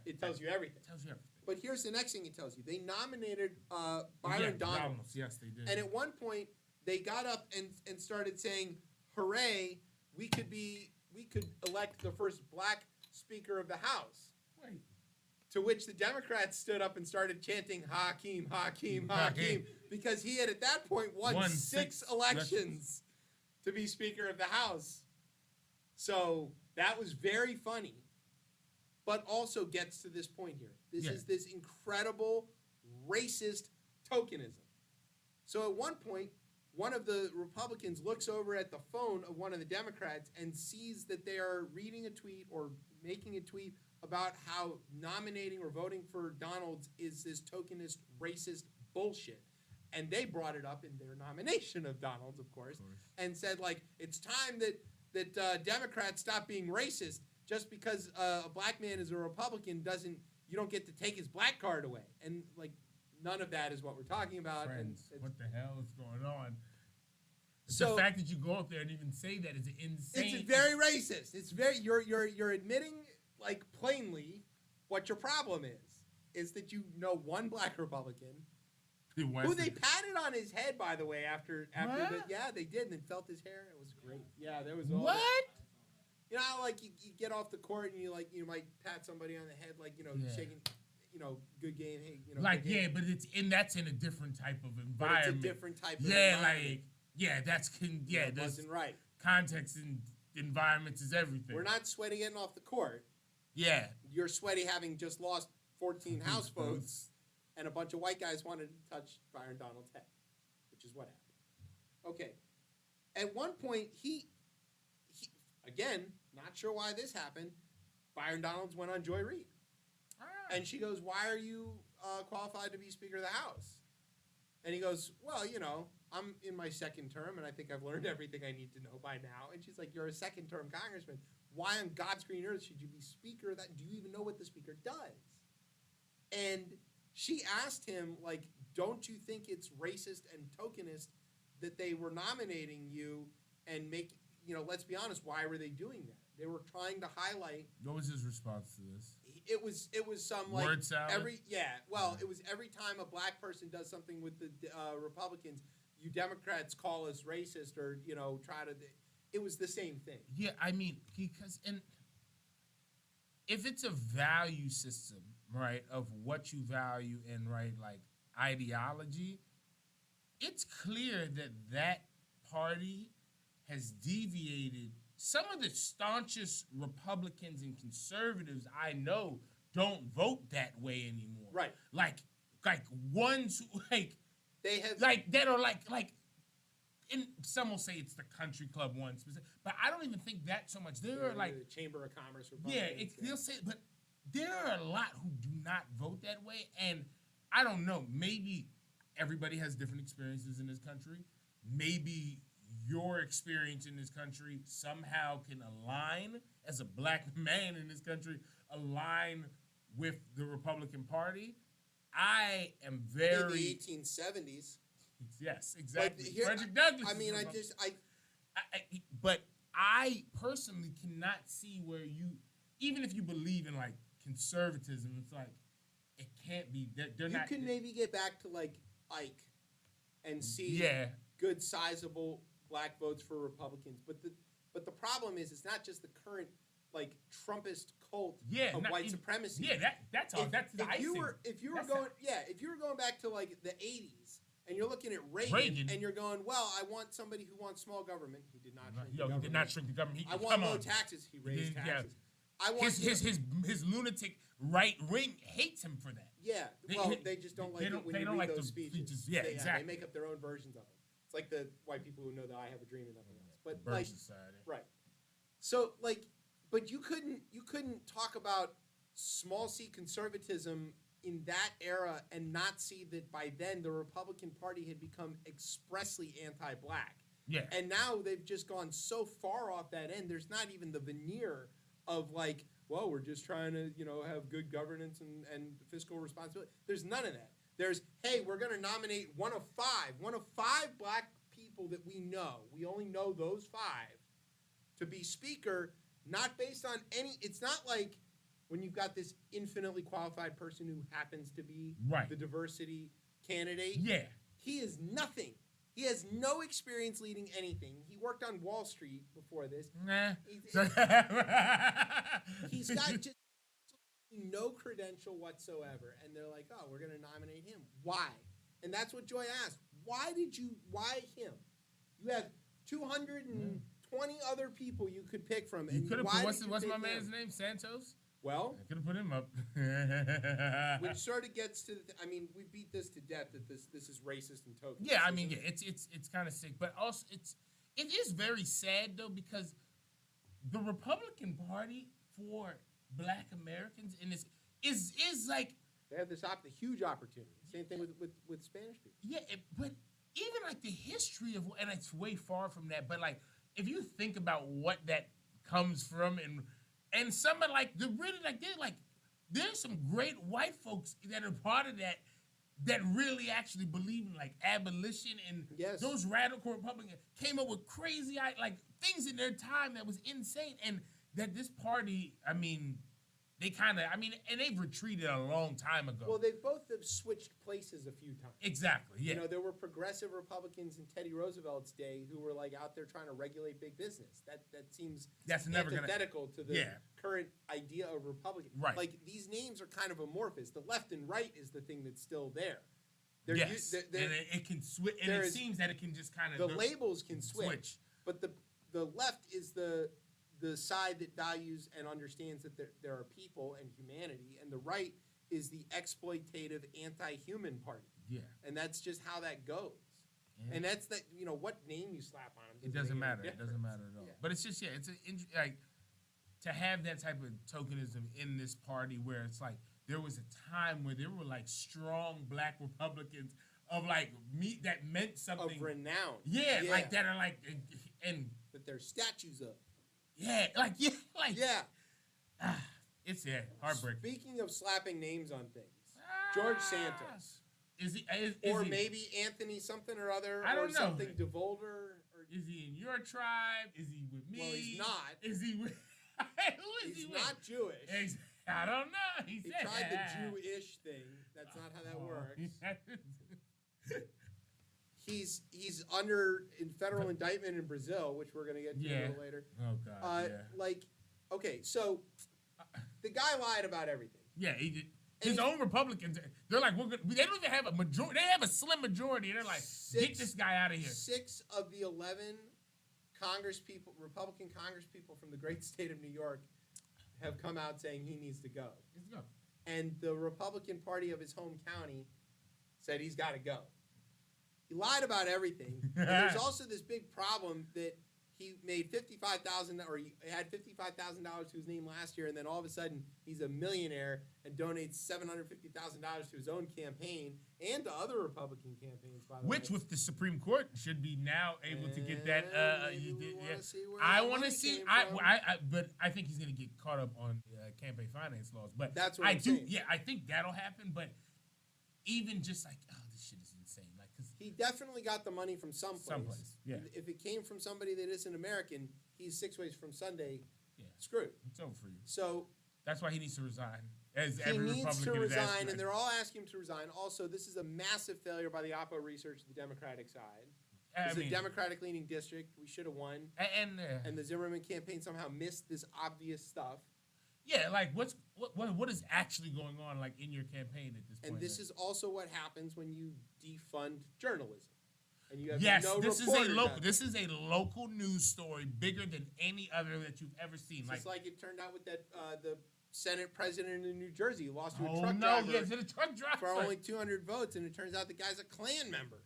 It tells you everything. It tells you everything. But here's the next thing it tells you. They nominated Byron Donalds. Yes, they did. And at one point, they got up and started saying, hooray, we could elect the first black Speaker of the House. Wait. To which the Democrats stood up and started chanting, Hakeem, Hakeem, Hakeem, because he had at that point won 6 elections to be Speaker of the House. So that was very funny, but also gets to this point here. This is this incredible racist tokenism. So at one point, one of the Republicans looks over at the phone of one of the Democrats and sees that they are reading a tweet or making a tweet about how nominating or voting for Donalds is this tokenist racist bullshit. And they brought it up in their nomination of Donalds, of course, and said, like, it's time that Democrats stop being racist. Just because a black man is a Republican you don't get to take his black card away. And, like, none of that is what we're talking about. Friends, and what the hell is going on? So the fact that you go up there and even say that is insane. It's very racist. It's very you're admitting, like, plainly what your problem is that you know one black Republican who they patted on his head, by the way, after they did, and then felt his hair. It was great. Yeah, there was all what? That. You know how, like, you get off the court and you might pat somebody on the head, like, shaking, good game, hey, like, good game. but that's in a different type of environment. But it's a different type of environment. That wasn't right. Context and environments is everything. We're not sweaty getting off the court. Yeah. You're sweaty having just lost 14 House votes, and a bunch of white guys wanted to touch Byron Donalds' head, which is what happened. Okay. At one point, he again, not sure why this happened, Byron Donalds went on Joy Reid. And she goes, why are you qualified to be Speaker of the House? And he goes, well, I'm in my second term, and I think I've learned everything I need to know by now. And she's like, you're a second-term congressman. Why on God's green earth should you be Speaker of that? Do you even know what the Speaker does? And she asked him, like, don't you think it's racist and tokenist that they were nominating you and let's be honest, why were they doing that? They were trying to highlight. What was his response to this? It was some, like, word salad? It was every time a black person does something with the Republicans, you Democrats call us racist or, try to. It was the same thing. Yeah, I mean, if it's a value system, right, of what you value and, right, like, ideology, it's clear that party has deviated. Some of the staunchest Republicans and conservatives I know don't vote that way anymore. Right. Like ones who, like, they have, like, that are like some will say it's the country club ones, but I don't even think that so much. There are, like, the Chamber of Commerce Republicans. They'll say, but there are a lot who do not vote that way, and I don't know, maybe everybody has different experiences in this country. Maybe your experience in this country somehow can align, as a black man in this country, align with the Republican Party. I am very... In the 1870s. Yes, exactly. Here, Frederick Douglass. I mean, but I personally cannot see where even if you believe in like conservatism, it's like it can't be. They're You not. can maybe get back to like Ike and see good sizable black votes for Republicans, but the problem is it's not just the current like Trumpist cult of white supremacy. Yeah, that's all. That's the icing. If you were going back to like the 80s and you're looking at Reagan and you're going, well, I want somebody who wants small government. He did not shrink the government. He did not shrink the government. I want low taxes. He raised taxes. I want his lunatic right wing hates him for that. Yeah, well, they just don't like it when you read those speeches. Yeah, exactly. They make up their own versions of them. It's like the white people who know that I have a dream and nothing else. But Bird like, Society. right. So like, but you couldn't talk about small c conservatism in that era and not see that by then the Republican Party had become expressly anti-black. Yeah. And now they've just gone so far off that end. There's not even the veneer of like, well, we're just trying to, have good governance and fiscal responsibility. There's none of that. There's, hey, we're going to nominate one of five black people that we know. We only know those 5 to be speaker, not based on it's not like when you've got this infinitely qualified person who happens to be the diversity candidate. Yeah. He is nothing. He has no experience leading anything. He worked on Wall Street before this. Nah. He's got just no credential whatsoever. And they're like, oh, we're going to nominate him. Why? And that's what Joy asked. Why him? You have 220 other people you could pick from. You could have put, what's my him? man's name? Santos? Well, I could have put him up. which sort of gets to we beat this to death that this is racist and token. Yeah, it's kind of sick, but also it is very sad though because the Republican Party for Black Americans in this is like they have this huge opportunity. Same thing with Spanish people. Yeah, but even like the history of, and it's way far from that, but like if you think about what that comes from and some of like there's some great white folks that are part of that really actually believe in like abolition and those radical Republicans came up with crazy like things in their time that was insane, and that this party, they kind of, and they've retreated a long time ago. Well, they both have switched places a few times. Exactly, yeah. There were progressive Republicans in Teddy Roosevelt's day who were like out there trying to regulate big business. That seems antithetical to the current idea of Republican. Right. Like these names are kind of amorphous. The left and right is the thing that's still there. And it can switch, and it seems that it can just kind of the labels can switch. But the left is the side that values and understands that there are people and humanity, and the right is the exploitative anti-human party. Yeah. And that's just how that goes. Yeah. And that's what name you slap on them. It doesn't matter. It doesn't matter at all. Yeah. But it's just, it's like to have that type of tokenism in this party where it's like there was a time where there were like strong Black Republicans of like that meant something of renown. Yeah, like that are like and that there's statues of. Yeah, it's heartbreaking. Speaking of slapping names on things, George Santos. Maybe Anthony something or other, I don't know. Something DeVolder. Is he in your tribe? Is he with me? Well, he's not. Is he with? Who is he's he with? not Jewish. I don't know. He tried the Jewish thing. That's not how that works. He's under federal indictment in Brazil, which we're gonna get to a little later. Oh God. Okay, so the guy lied about everything. Yeah, he did. His own Republicans, they're like, they don't even have a majority. They have a slim majority. They're like, get this guy out of here. 6 of the 11 Republican Congress people from the great state of New York have come out saying he needs to go. Let's go. And the Republican Party of his home county said he's got to go. He lied about everything. And there's also this big problem that he made $55,000, or he had $55,000 to his name last year, and then all of a sudden he's a millionaire and donates $750,000 to his own campaign and to other Republican campaigns. By the way, which with the Supreme Court should be now able to get that. I want to see. But I think he's going to get caught up on campaign finance laws. But that's what I'm saying. Yeah, I think that'll happen. But even just like, this shit is insane. Like, 'cause he definitely got the money from someplace. Yeah. If it came from somebody that isn't American, he's 6 ways from Sunday Yeah. screwed. It's over for you. So That's why he needs to resign. As he every needs to Republican is resign, asking. and they're all asking him to resign. Also, this is a massive failure by the Oppo research, the Democratic side. It's a Democratic-leaning district. We should have won. And the Zimmerman campaign somehow missed this obvious stuff. Yeah, like what is actually going on like in your campaign at this point? And this is also what happens when you defund journalism. And you have this is a local news story bigger than any other that you've ever seen. Just like it turned out with that the Senate president in New Jersey who lost to a truck driver for only 200 votes, and it turns out the guy's a Klan member.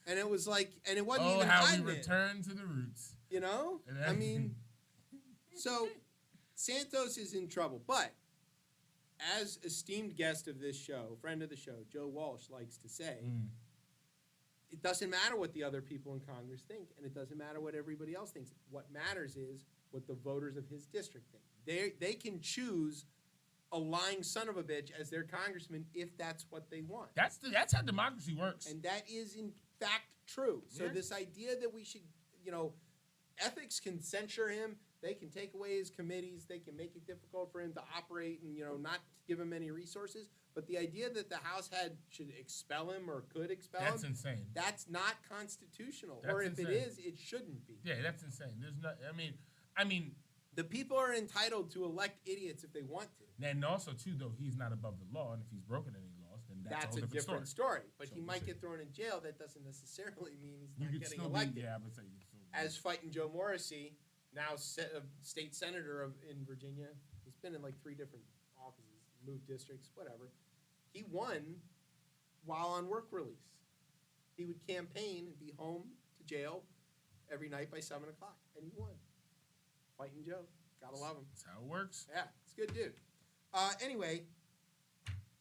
And it was like, and it wasn't even how hiding we return to the roots. You know, I mean, so Santos is in trouble, but as esteemed guest of this show, friend of the show, Joe Walsh likes to say, it doesn't matter what the other people in Congress think, and it doesn't matter what everybody else thinks. What matters is what the voters of his district think. They can choose a lying son of a bitch as their congressman if that's what they want. That's how democracy works. And that is in fact true. So Yeah. this idea that we should, ethics can censure him. They can take away his committees. They can make it difficult for him to operate and, not give him any resources. But the idea that the House should expel him or could expel him. That's insane. That's not constitutional. That's or if insane. it is, it shouldn't be. Yeah, that's insane. There's not, I mean. The people are entitled to elect idiots if they want to. And also, too, though, he's not above the law. And if he's broken any laws, then that's a different story. But So he we'll might see. get thrown in jail. That doesn't necessarily mean he's You not could getting still elected. be, yeah, I would say you could still be. As fighting Joe Morrissey, now state senator in Virginia. He's been in like 3 different offices, moved districts, whatever. He won while on work release. He would campaign and be home to jail every night by 7 o'clock, and he won. Fighting Joe. Gotta love him. That's how it works. Yeah, it's a good dude. Anyway,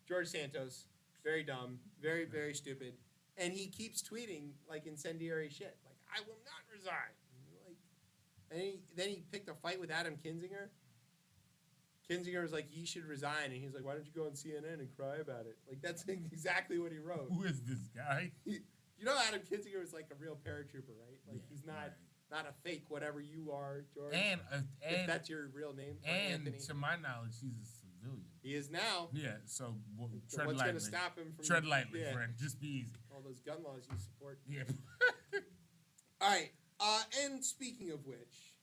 George Santos, very dumb, very, very stupid. And he keeps tweeting like incendiary shit. Like, I will not resign. And then he picked a fight with Adam Kinzinger. Kinzinger was like, he should resign. And he's like, why don't you go on CNN and cry about it? Like, that's exactly what he wrote. Who is this guy? Adam Kinzinger is like a real paratrooper, right? Like, he's not a fake whatever you are, George. And if that's your real name. And Anthony. to my knowledge, he's a civilian. He is now. Yeah, so tread what's lightly. going to stop him from... Tread lightly, yeah. friend. Just be easy. All those gun laws you support. Yeah. All right. And speaking of which,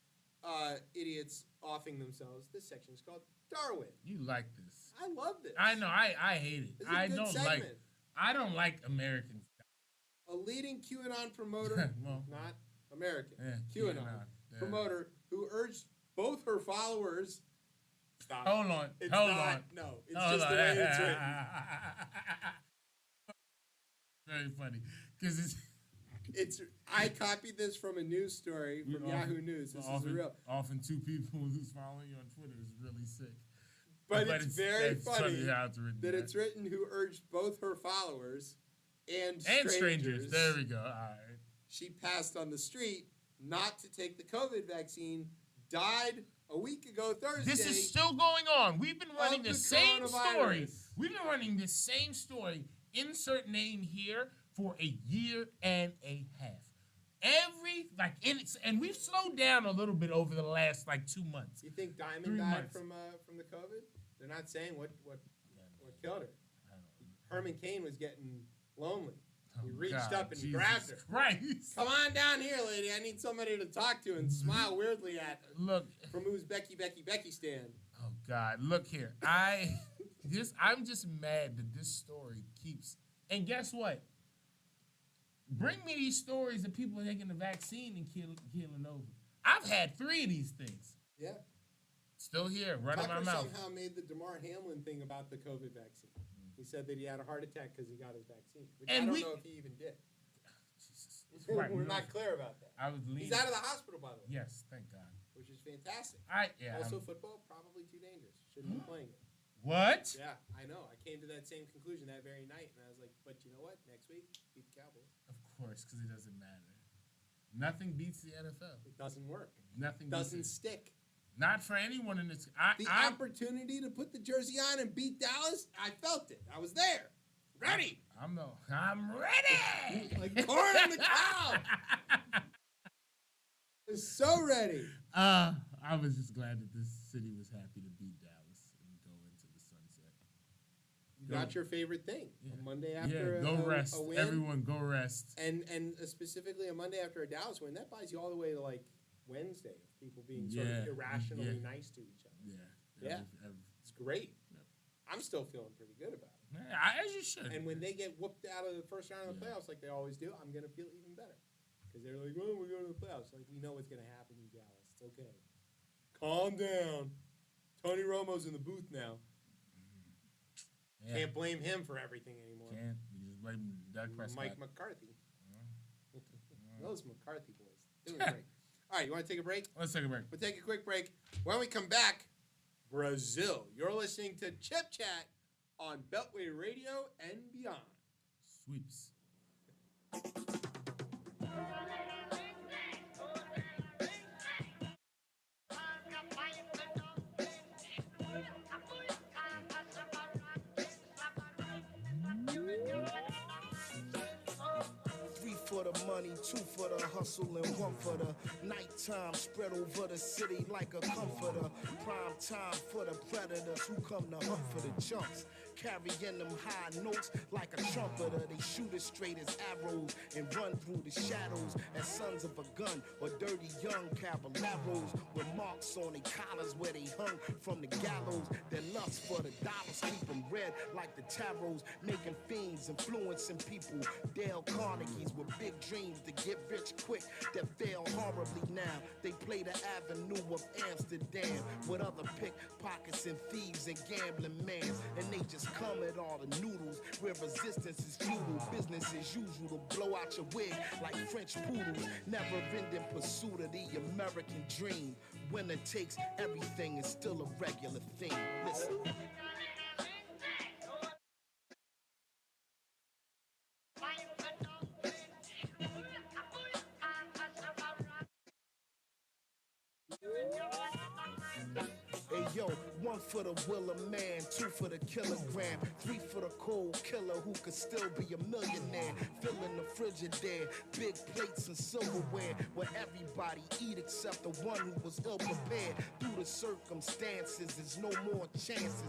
idiots offing themselves, this section is called Darwin. You like this. I love this. I know. I hate it. This is a good segment. I don't like Americans. A leading QAnon promoter, Well, not American, yeah, QAnon yeah. promoter who urged both her followers. Stop. Hold on. It's Hold not, on. No, it's Hold just on. the way it's written. Very funny. Because I copied this from a news story from Yahoo News. This is real. Often 2 people who's following you on Twitter is really sick. But it's very funny how it's written. that it's written who urged both her followers and strangers. There we go. All right. She passed on the street not to take the COVID vaccine, died a week ago Thursday. This is still going on. We've been running the same story. coronavirus. We've been running the same story, insert name here, for a year and a half. And we've slowed down a little bit over the last 2 months. You think Diamond 3 died months. from the COVID? They're not saying what killed her. Herman Cain was getting lonely. He reached up and grabbed her. Christ. Come on down here, lady. I need somebody to talk to and smile weirdly at. Look. From whose Becky stand. Oh God, look here. I'm just mad that this story keeps. And guess what? Bring me these stories of people taking the vaccine and killing over. I've had 3 of these things. Yeah. Still here, running Tucker my mouth. somehow made the Damar Hamlin thing about the COVID vaccine. He said that he had a heart attack because he got his vaccine. Which I don't know if he even did. Jesus. We're not clear about that. I was leaning. He's out of the hospital, by the way. Yes, thank God. Which is fantastic. Yeah. Also, football, probably too dangerous. Shouldn't be playing it. What? Yeah, I know. I came to that same conclusion that very night, and I was like, but you know what? Next week, beat the Cowboys. Of course, because it doesn't matter. Nothing beats the NFL. It doesn't work. Nothing doesn't beats it. stick. Not for anyone in this. The opportunity to put the jersey on and beat Dallas, I felt it. I was there. Ready. I'm ready. Like corn in the cow. So ready. I was just glad that this city was happy to beat Dallas and go into the sunset. You got your favorite thing. Yeah. A Monday after go a rest. win. Everyone go rest. And specifically a Monday after a Dallas win, that buys you all the way to like Wednesday of people being sort of irrationally nice to each other. Yeah. It's great. Yep. I'm still feeling pretty good about it. As you should. And when they get whooped out of the first round of the playoffs like they always do, I'm going to feel even better. Because they're like, oh, we're going to the playoffs. Like, we know what's going to happen, you Dallas. It's okay. Calm down. Tony Romo's in the booth now. Can't blame him for everything anymore. Can't. You just blame Doug Prescott. Mike McCarthy. Those McCarthy boys. Doing great. All right, you want to take a break? Let's take a break. We'll take a quick break. When we come back, Brazil. You're listening to Chip Chat on Beltway Radio and beyond. Sweeps. 3 for the money, 2 for the hustle, and 1 for the nighttime. Spread over the city like a comforter. Prime time for the predators who come to hunt for the chunks. Carrying them high notes like a trumpeter. They shoot as straight as arrows and run through the shadows as sons of a gun or dirty young caballeros with marks on their collars where they hung from the gallows. Their lust for the dollars keep them red like the tarots, making fiends, influencing people. Dale Carnegie's with big dreams to get rich quick that fail horribly now. They play the avenue of Amsterdam with other pickpockets and thieves and gambling mans, and they just come at all the noodles where resistance is futile. Business as usual to blow out your wig like French poodles. Never ending pursuit of the American dream. Winner takes everything is still a regular thing. Listen. Hey yo, 1 for the will of man, 2 for the kilogram, 3 for the cold killer who could still be a millionaire. Filling the Frigidaire, big plates and silverware, where everybody eat except the one who was ill prepared. Through the circumstances, there's no more chances.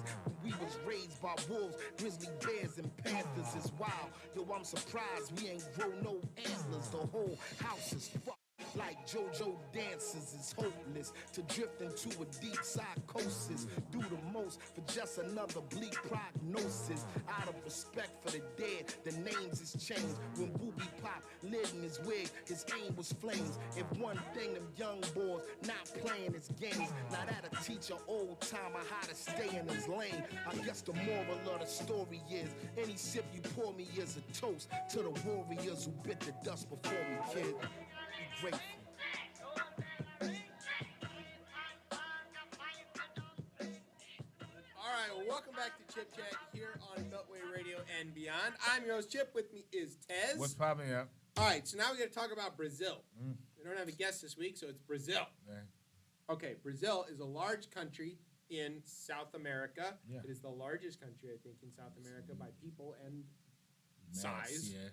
We was raised by wolves, grizzly bears, and panthers is wild. Yo, I'm surprised we ain't grow no antlers. The whole house is fucked. Like JoJo dances is hopeless to drift into a deep psychosis. Do the most for just another bleak prognosis. Out of respect for the dead, the names is changed. When Booby Pop lit in his wig, his aim was flames. If one thing them young boys not playing his games, now that'll teach an old timer how to stay in his lane. I guess the moral of the story is any sip you pour me is a toast to the warriors who bit the dust before me, kid. Grateful. All right, well, welcome back to Chip Chat here on Beltway Radio and beyond. I'm your host, Chip. With me is Tez. What's popping up? All right, so now we're going to talk about Brazil. We don't have a guest this week, so it's Brazil. Okay, Brazil is a large country in South America. Yeah. It is the largest country, I think, in South America by people and Mass, size. Yeah.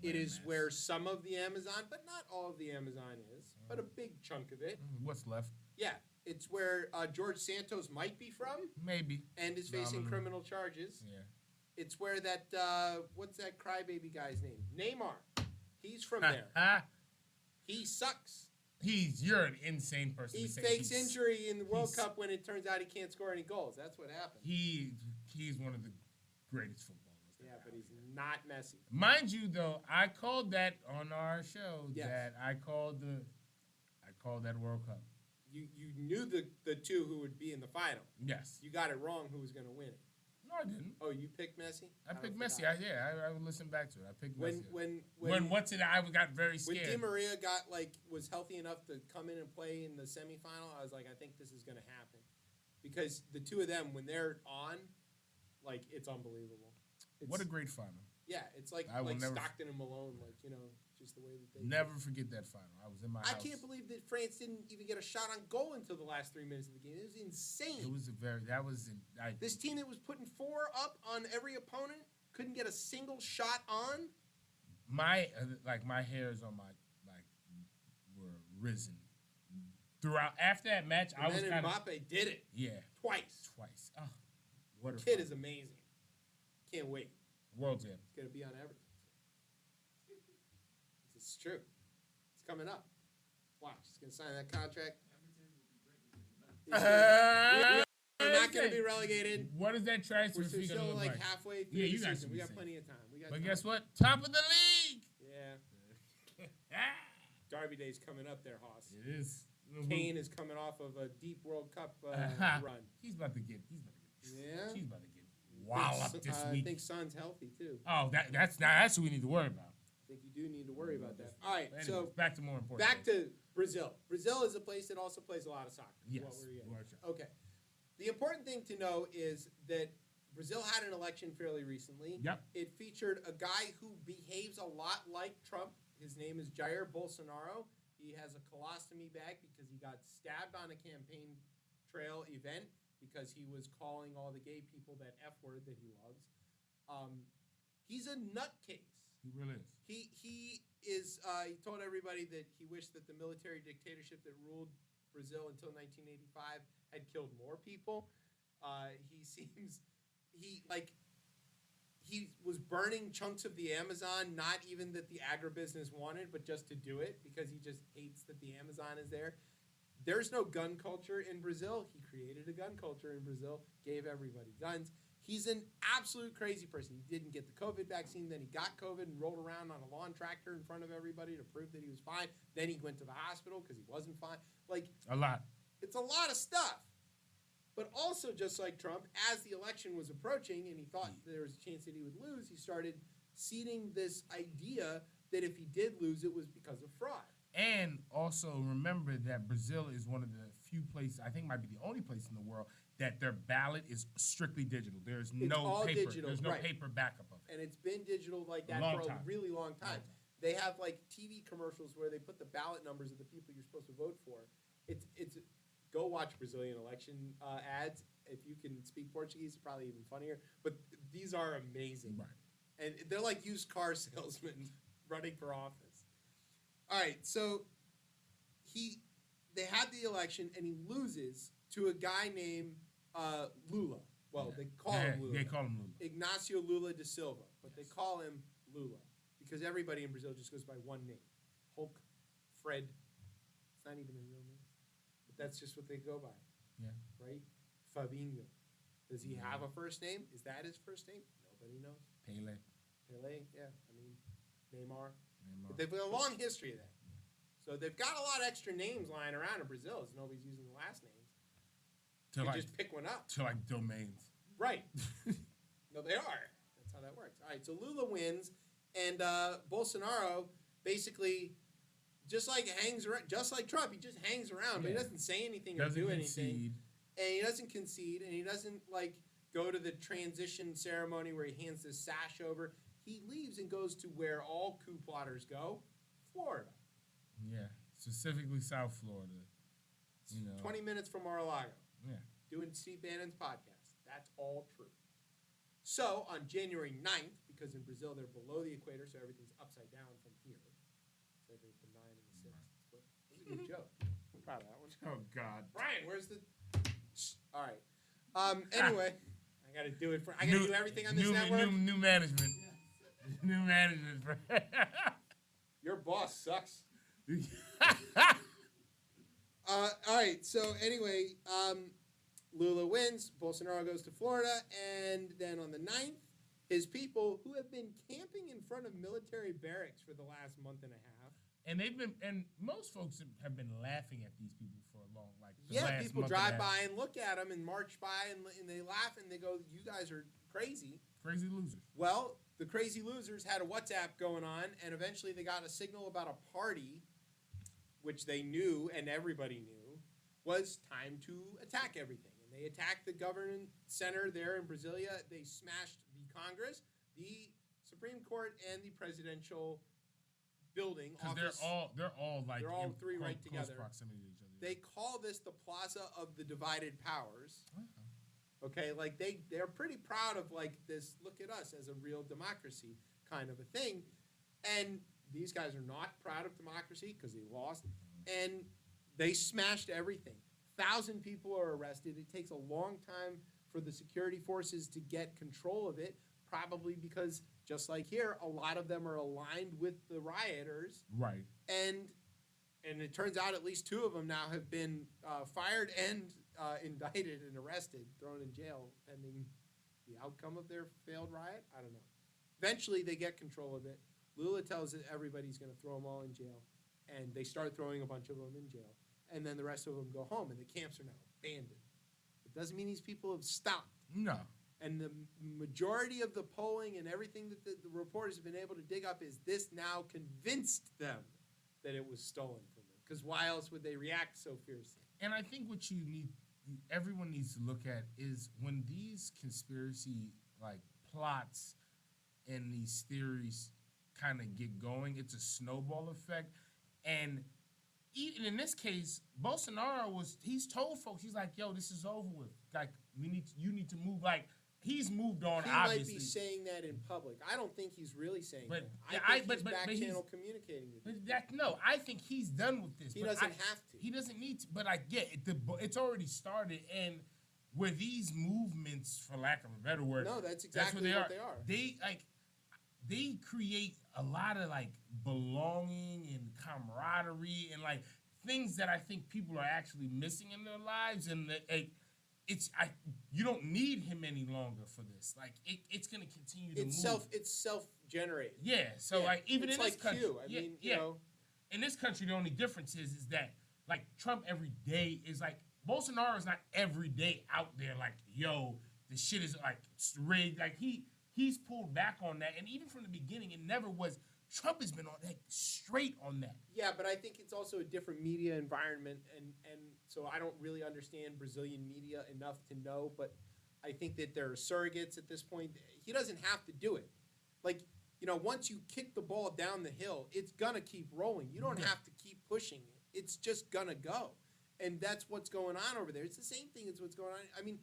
It is where some of the Amazon, but not all of the Amazon is, but a big chunk of it. What's left? Yeah, it's where George Santos might be from Maybe. and is facing criminal charges. Yeah. It's where that, what's that crybaby guy's name? Neymar. He's from there. He sucks. You're an insane person. He to say fakes injury in the World Cup when it turns out he can't score any goals. That's what happened. He's one of the greatest footballers. Yeah, but he's not Messi. Mind you, though, I called that on our show. Yes. That I called that World Cup. You knew the two who would be in the final. Yes. You got it wrong who was going to win it. No, I didn't. Oh, you picked Messi? I picked Messi. I would listen back to it. I picked Messi. When I got very scared. When Di Maria was healthy enough to come in and play in the semifinal, I was like, I think this is going to happen. Because the two of them, when they're on, it's unbelievable. What a great final. Yeah, it's like Stockton and Malone, just the way that they never forget that final. I was in my house. I can't believe that France didn't even get a shot on goal until the last 3 minutes of the game. It was insane. This team that was putting 4 up on every opponent couldn't get a single shot on. My hairs on my were risen throughout after that match, I And was then kind of Mbappe did it twice. twice. Oh, what a Kid fun. is amazing. Can't wait. World champ. It's gonna be on Everton. It's true. It's coming up. Watch. He's gonna sign that contract. We're not gonna be relegated. What is that transfer We're fee gonna still look like like? halfway through Yeah, the you guys season. should We be got safe. plenty of time. We got But time. guess what? Top of the league. Yeah. Derby Day's coming up there, Hoss. It is. Kane is coming off of a deep World Cup run. He's about to get. Yeah. She's about to get walloped this I week. think Son's healthy too. Oh, that's what we need to worry about. I think you do need to worry about that. All right, But anyways, so back to more important. back things. to Brazil. Brazil is a place that also plays a lot of soccer. is Yes, what we're getting you are at. sure. Okay. The important thing to know is that Brazil had an election fairly recently. Yep. It featured a guy who behaves a lot like Trump. His name is Jair Bolsonaro. He has a colostomy bag because he got stabbed on a campaign trail event because he was calling all the gay people that F word that he loves. He's a nutcase. He really is. He is. He told everybody that he wished that the military dictatorship that ruled Brazil until 1985 had killed more people. He seems he was burning chunks of the Amazon, not even that the agribusiness wanted, but just to do it because he just hates that the Amazon is there. There's no gun culture in Brazil. He created a gun culture in Brazil, gave everybody guns. He's an absolute crazy person. He didn't get the COVID vaccine, then he got COVID and rolled around on a lawn tractor in front of everybody to prove that he was fine. Then he went to the hospital because he wasn't fine. Like, A lot. it's a lot of stuff. But also, just like Trump, as the election was approaching and he thought there was a chance that he would lose, he started seeding this idea that if he did lose, it was because of fraud. And also remember that Brazil is one of the few places, I think might be the only place in the world, that their ballot is strictly digital. There's no all paper. digital, There's no right. paper backup of it. And it's been digital like that Long for a time. really long time. Long time. They have like TV commercials where they put the ballot numbers of the people you're supposed to vote for. It's go watch Brazilian election ads. If you can speak Portuguese, it's probably even funnier. But these are amazing. Right. And they're like used car salesmen running for office. All right, so they had the election and he loses to a guy named Lula. Well, they call him Lula. They call him Lula. Ignacio Lula da Silva, but they call him Lula because everybody in Brazil just goes by one name. Hulk, Fred. It's not even a real name, but that's just what they go by. Yeah. Right? Fabinho. Does he have a first name? Is that his first name? Nobody knows. Pele. Pele, yeah. I mean, Neymar. But they've got a long history of that. So they've got a lot of extra names lying around in Brazil. As nobody's using the last names. To They like, just pick one up. to like domains. Right. No, they are. That's how that works. All right, so Lula wins, and Bolsonaro basically just like hangs around, just like Trump. He just hangs around, but he Yeah. doesn't say anything Doesn't or do anything. concede. And he doesn't concede, and he doesn't like go to the transition ceremony where he hands his sash over. He leaves and goes to where all coup plotters go, Florida. Yeah. Specifically South Florida. 20 minutes from Mar-a-Lago. Yeah. Doing Steve Bannon's podcast. That's all true. So on January 9th, because in Brazil they're below the equator, so everything's upside down from here. So there's the 9 and the 6. That was a good joke. I'm proud of that one. Oh God. Brian, where's the? All right. Anyway, I got to do it for. I got to do everything on this network. New management. New management. Your boss sucks. All right. So anyway, Lula wins. Bolsonaro goes to Florida, and then on the 9th, his people who have been camping in front of military barracks for the last month and a half. And most folks have been laughing at these people for a long, like the Yeah, last people month and a drive half. by and look at them and march by and they laugh and they go, "You guys are crazy." Crazy losers. Well, the crazy losers had a WhatsApp going on, and eventually they got a signal about a party, which they knew and everybody knew was time to attack everything. And they attacked the government center there in Brasilia. They smashed the Congress, the Supreme Court, and the presidential building. Because they're all like They're all in three right close together. proximity to each other. They call this the Plaza of the Divided Powers. Uh-huh. Okay, like they're pretty proud of like this. Look at us as a real democracy kind of a thing, and these guys are not proud of democracy because they lost. And They smashed everything. 1,000 people are arrested. It takes a long time for the security forces to get control of it, probably because, just like here, a lot of them are aligned with the rioters. Right. And it turns out at least 2 of them now have been fired and indicted and arrested, thrown in jail, pending the outcome of their failed riot. I don't know. Eventually, they get control of it. Lula tells it everybody's going to throw them all in jail, and they start throwing a bunch of them in jail. And then the rest of them go home, and the camps are now abandoned. It doesn't mean these people have stopped. No. And the majority of the polling and everything that the reporters have been able to dig up is this now convinced them that it was stolen from them. Because why else would they react so fiercely? And I think what everyone needs to look at is when these conspiracy plots and these theories kind of get going, it's a snowball effect. And even in this case, Bolsonaro he's told folks, he's like, yo, this is over with. Like, you need to move. Like, he's moved on, he obviously. Might be saying that in public. I don't think he's really saying but, that. I think he's back-channel communicating with people. No, I think he's done with this. He doesn't have to. He doesn't need to. But I get it. It's already started. And with these movements, for lack of a better word. No, that's exactly what they are. They create a lot of belonging and camaraderie and things that I think people are actually missing in their lives, and you don't need him any longer for this. It's gonna continue to move. It's self-generated. Yeah. So even it's in this country, Q. I mean, you know, in this country, the only difference is that Trump every day is Bolsonaro is not every day out there yo, the shit is rigged. He's pulled back on that, and even from the beginning, it never was. Trump has been on straight on that. Yeah, but I think it's also a different media environment, and so I don't really understand Brazilian media enough to know, but I think that there are surrogates at this point. He doesn't have to do it. Once you kick the ball down the hill, it's gonna keep rolling. You don't have to keep pushing it. It's just gonna go, and that's what's going on over there. It's the same thing as what's going on. I mean,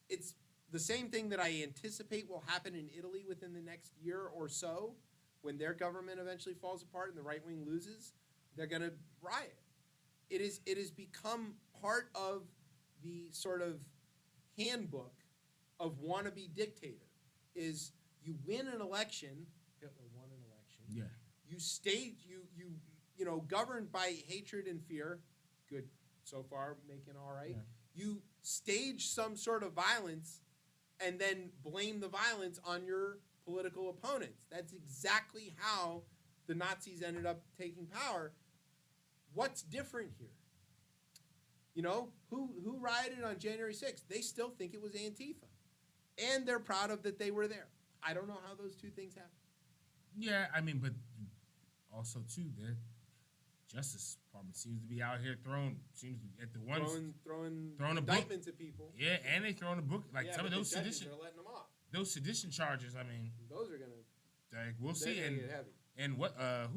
it's the same thing that I anticipate will happen in Italy within the next year or so. When their government eventually falls apart and the right wing loses, they're going to riot. It has become part of the sort of handbook of wannabe dictator. Is you win an election, Hitler won an election. Yeah. You stage you governed by hatred and fear. Good so far, making all right. Yeah. You stage some sort of violence, and then blame the violence on your political opponents. That's exactly how the Nazis ended up taking power. What's different here? Who rioted on January 6th? They still think it was Antifa. And they're proud of that they were there. I don't know how those two things happen. Yeah, I mean, but also too, their Justice Department seems to be out here throwing indictments at people. Yeah, and they throwing a book some of those sedition. Are letting them off. Those sedition charges, I mean, those are gonna. We'll see. And get heavy. And what's her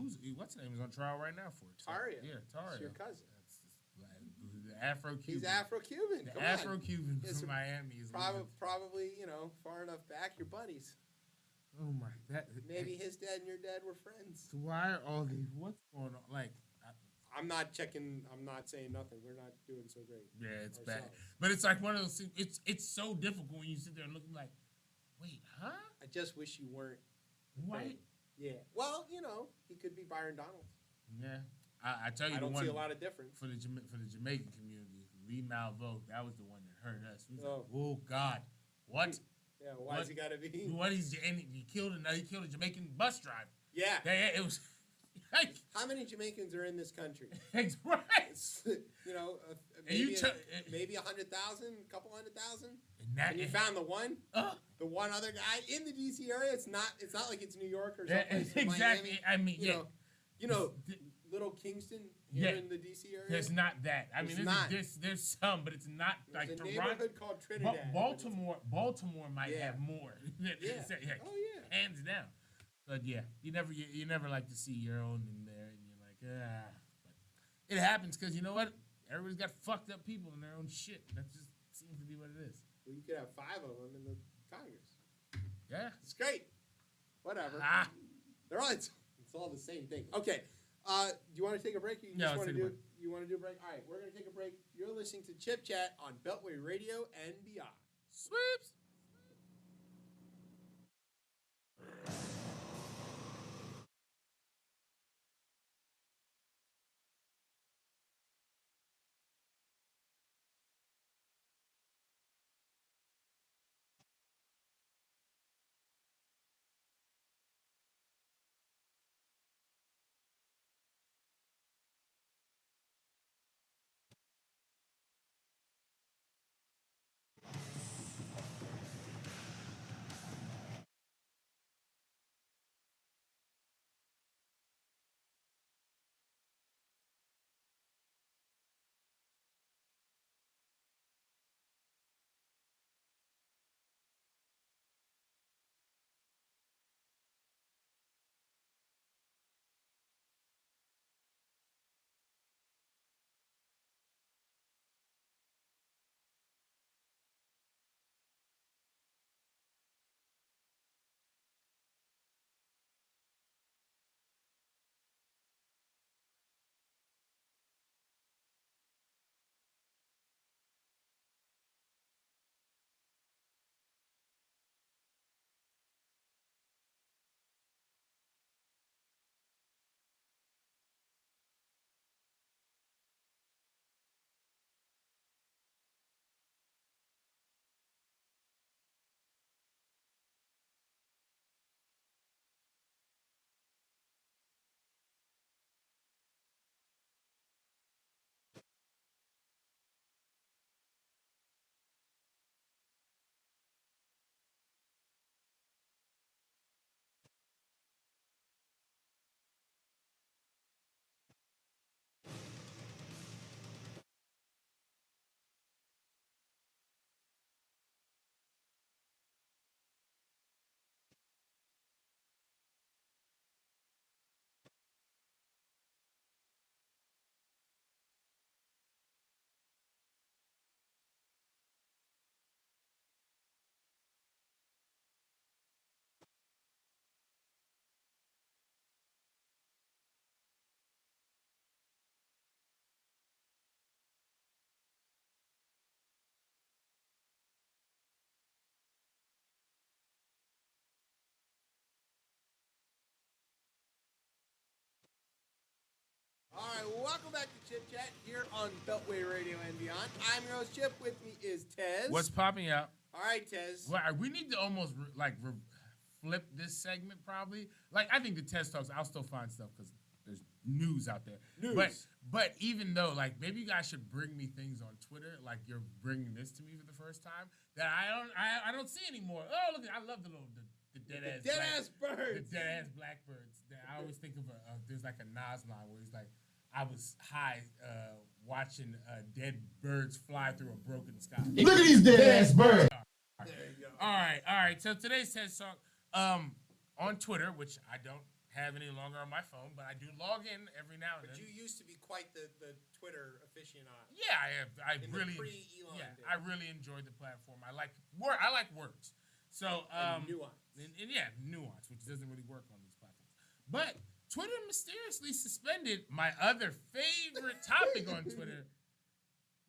name is on trial right now for it? Taria. Yeah, Taria. It's your cousin. The Afro-Cuban. He's Afro-Cuban. The Afro-Cuban from Miami is probably far enough back. Your buddies. Oh my! Maybe his dad and your dad were friends. So why are all these? What's going on? I'm not checking. I'm not saying nothing. We're not doing so great. Yeah, it's bad. But it's one of those things. It's so difficult when you sit there and look wait, huh? I just wish you weren't white. Yeah. Well, he could be Byron Donald. Yeah. I tell you, I don't see a lot of difference for the Jamaican community. Lee Malvo, that was the one that hurt us. Oh God, what? Yeah, why's he gotta be? What he killed a Jamaican bus driver. Yeah. It was. How many Jamaicans are in this country? Right. Maybe 100,000, a couple 100,000. And you found the one, the one other guy in the DC area. It's not like it's New York or someplace in exactly. Miami. I mean, Little Kingston here in the DC area. There's not that. I mean, there's some, but it's not There's a Toronto. Neighborhood called Trinidad. Baltimore might have more. Yeah. Oh yeah. Hands down. But yeah, you never like to see your own in there, and you're like, But it happens because you know what? Everybody's got fucked up people in their own shit. That just seems to be what it is. Well, you could have 5 of them in the Congress. Yeah, it's great. Whatever. They're all. It's all the same thing. Okay, Do you want to take a break? Or you Yeah, just let's want to take a do? You want to do a break? All right, we're gonna take a break. You're listening to Chip Chat on Beltway Radio and beyond. Sweeps. All right, welcome back to Chip Chat here on Beltway Radio and beyond. I'm your host Chip. With me is Tez. What's popping out? All right, Tez. Well, we need to almost flip this segment probably. Like I think the test talks, I'll still find stuff because there's news out there. News. But even though like maybe you guys should bring me things on Twitter, like you're bringing this to me for the first time that I don't see anymore. Oh look, I love the dead ass birds. The dead ass blackbirds. I always think of there's like a Nas line where he's like, I was high watching dead birds fly through a broken sky. Look at these dead ass birds. There you go. All right. So today's TED Talk on Twitter, which I don't have any longer on my phone, but I do log in every now and But then. you used to be quite the Twitter aficionado. Yeah, I have. In really, the pre-Elon days. I really enjoyed the platform. I like words. So And nuance. and nuance, which doesn't really work on these platforms. But Twitter mysteriously suspended my other favorite topic on Twitter,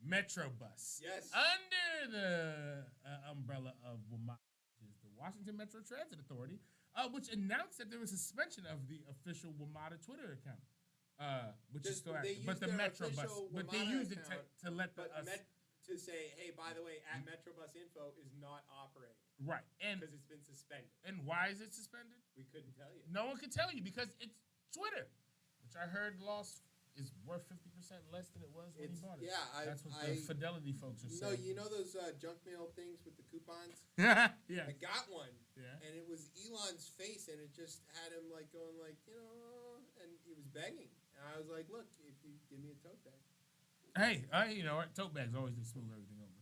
Metrobus. Yes. Under the umbrella of WMATA, which is the Washington Metro Transit Authority, which announced that there was a suspension of the official WMATA Twitter account, which is still active. But the Metrobus, but they used it to let the to say, hey, by the way, at Metrobus Info is not operating. Right, and because it's been suspended. And why is it suspended? We couldn't tell you. No one could tell you because it's Twitter, which I heard is worth 50% less than it was when he bought it. Yeah, that's what the Fidelity folks are saying. No, you know those junk mail things with the coupons? Yeah. I got one. Yeah. And it was Elon's face, and it just had him like going like, and he was begging. And I was like, look, if you give me a tote bag. Hey, you know what? Tote bags always just smooth everything over.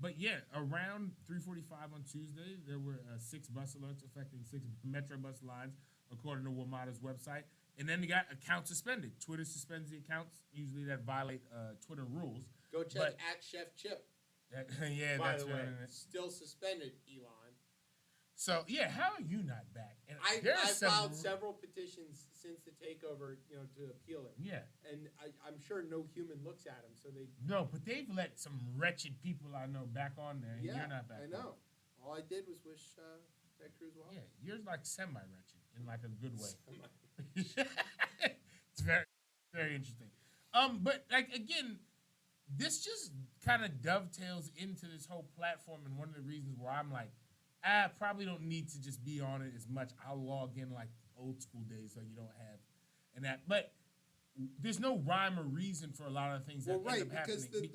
But yeah, around 3:45 on Tuesday, there were 6 bus alerts affecting 6 Metro bus lines, according to WMATA's website. And then they got accounts suspended. Twitter suspends the accounts, usually that violate Twitter rules. Go check at Chef Chip. Yeah, By that's the way, right. still suspended, Elon. So yeah, how are you not back? And I there's filed several petitions since the takeover, to appeal it. Yeah. And I'm sure no human looks at them, so they. No, but they've let some wretched people I know back on there. And Yeah, you're not back. I know. All I did was wish Ted Cruz well. Yeah, you're like semi-wretched in like a good way. It's very, very interesting. But like again, this just kind of dovetails into this whole platform, and one of the reasons where I'm like, I probably don't need to just be on it as much. I'll log in like old school days, so you don't have and that. But there's no rhyme or reason for a lot of things that end up because happening.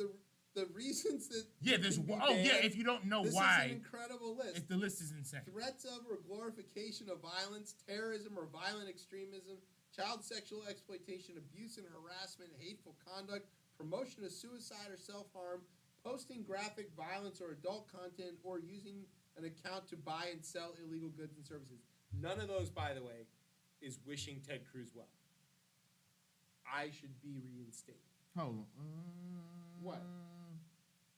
the reasons that there's if you don't know this why, is an incredible list. if the list is insane. Threats of or glorification of violence, terrorism or violent extremism, child sexual exploitation, abuse and harassment, hateful conduct, promotion of suicide or self-harm, posting graphic violence or adult content, or using an account to buy and sell illegal goods and services. None of those, by the way, is wishing Ted Cruz well. I should be reinstated. Hold on. What?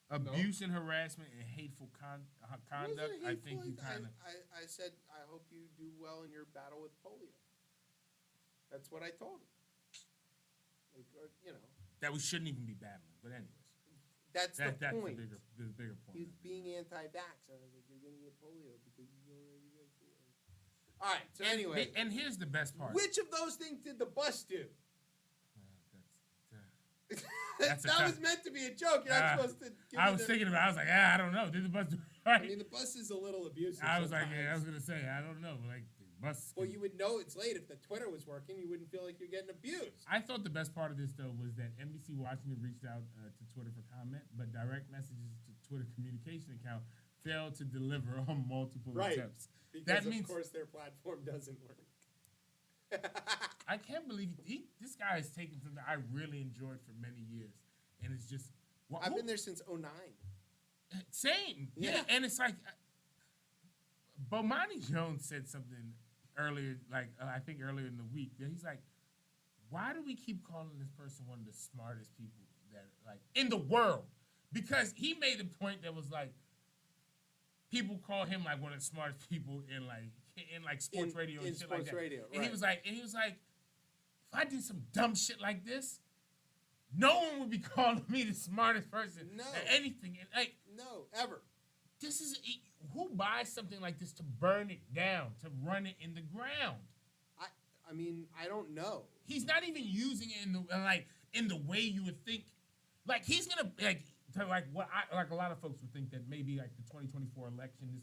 Abuse and harassment and hateful conduct. I think you kind of. I said I hope you do well in your battle with polio. That's what I told him. Like, that we shouldn't even be battling. But anyways, that's the point. The bigger point. He's being anti-vax. I was like, you're gonna get polio because you don't know you guys do it. All right. So anyway, and here's the best part. Which of those things did the bus do? That's that was meant to be a joke. You're not supposed to. I was thinking about. I was like, I don't know. Did the bus do? Right? I mean, the bus is a little abusive. I was sometimes. like, I was gonna say, I don't know. Like the bus. Well, you would know it's late if the Twitter was working. You wouldn't feel like you're getting abused. I thought the best part of this though was that NBC Washington reached out to Twitter for comment, but direct messages to Twitter communication account failed to deliver on multiple attempts. Because that means, of course, their platform doesn't work. I can't believe this guy has taken something I really enjoyed for many years, and it's just. I've been there since 2009. Same, yeah. And it's like, Bomani Jones said something earlier, like I think earlier in the week, that he's like, why do we keep calling this person one of the smartest people that like in the world? Because he made a point that was like, people call him like one of the smartest people in sports radio and shit like that. Radio, and right. he was like, if I did some dumb shit like this, no one would be calling me the smartest person at anything. And like, no, ever. This is who buys something like this to burn it down, to run it in the ground. I mean, I don't know. He's not even using it in the way you would think. Like he's gonna like a lot of folks would think that maybe like the 2024 election.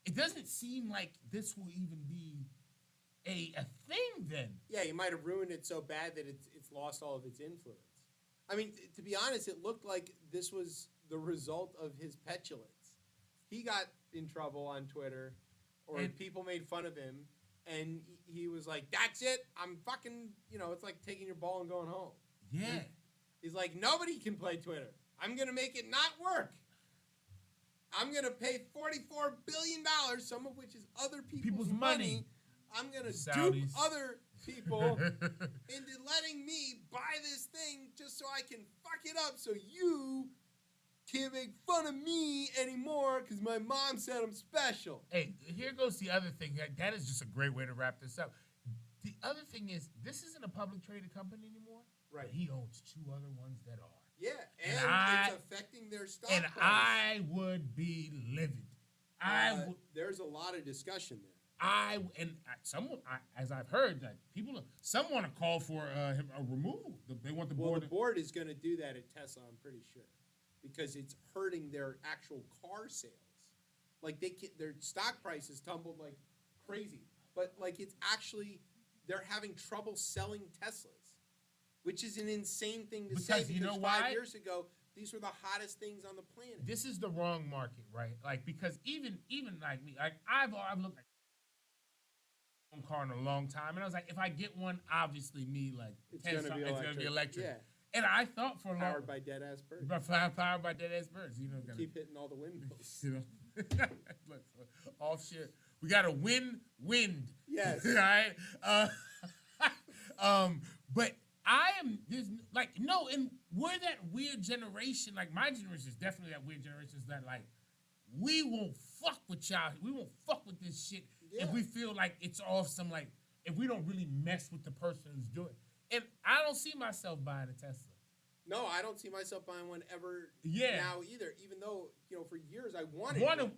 It doesn't seem like this will even be a thing then. Yeah, he might have ruined it so bad that it's lost all of its influence. I mean, to be honest, it looked like this was the result of his petulance. He got in trouble on Twitter, or people made fun of him, and he was like, that's it, I'm fucking, it's like taking your ball and going home. Yeah. He's like, nobody can play Twitter. I'm going to make it not work. I'm going to pay $44 billion, some of which is other people's money. I'm going to dupe other people into letting me buy this thing just so I can fuck it up so you can't make fun of me anymore because my mom said I'm special. Hey, here goes the other thing. That is just a great way to wrap this up. The other thing is, this isn't a public traded company anymore. Right. But he owns two other ones that are. Yeah, and it's affecting their stock price. I would be livid. There's a lot of discussion there. As I've heard, that some want to call for him a removal. They want the board. Well, the board is going to do that at Tesla, I'm pretty sure, because it's hurting their actual car sales. Like their stock prices tumbled like crazy, but like it's actually they're having trouble selling Teslas, which is an insane thing to say. Because you know why? 5 years ago, these were the hottest things on the planet. This is the wrong market, right? Like because even like me, like I've looked at car in a long time, and I was like, if I get one, obviously me like it's gonna be electric. Yeah. And I thought for a long powered by dead ass birds. Powered by dead ass birds. Keep hitting all the windmills. Look, off shit. We got a wind. Yes. Right. But I am and we're that weird generation. Like my generation is definitely that weird generation. Is that like we won't fuck with child. We won't fuck with this shit Yeah. if we feel like it's off some like if we don't really mess with the person who's doing it. And I don't see myself buying a Tesla. No, I don't see myself buying one ever Yeah. now either. Even though for years I wanted One one. of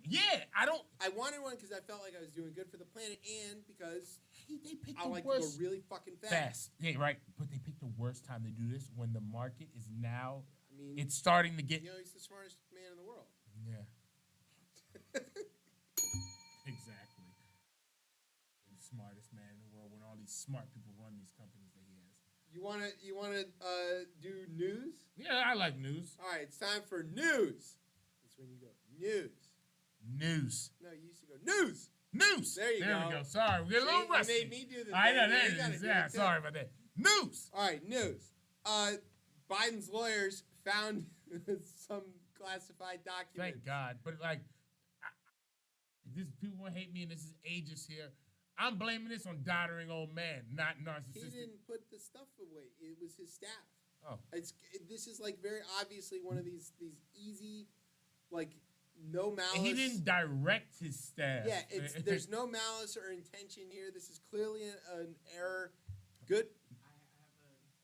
I don't. I wanted one because I felt like I was doing good for the planet, and because They picked I the like to go worst. really fucking fast. Fast. Yeah, right. But they picked the worst time to do this when the market is now. I mean, It's starting to get. he's the smartest man in the world. Yeah. Exactly. The smartest man in the world when all these smart people run these companies that he has. You wanna do news? Yeah, I like news. All right, it's time for news. That's when you go news. News. No, you used to go news. News. There you we go. go. Sorry, we get a See, little you rusty. made me do the I thing. know You that gotta is. do Yeah, it too. sorry about that. News. All right, news. Biden's lawyers found some classified documents. Thank God. But like, this people want to hate me, and this is ageist here. I'm blaming this on doddering old man, not He narcissistic. didn't put the stuff away. It was his staff. Oh, This is like very obviously one of these easy, like no malice. and he didn't direct his staff. Yeah, there's no malice or intention here. This is clearly an error. Good. I have a comparison.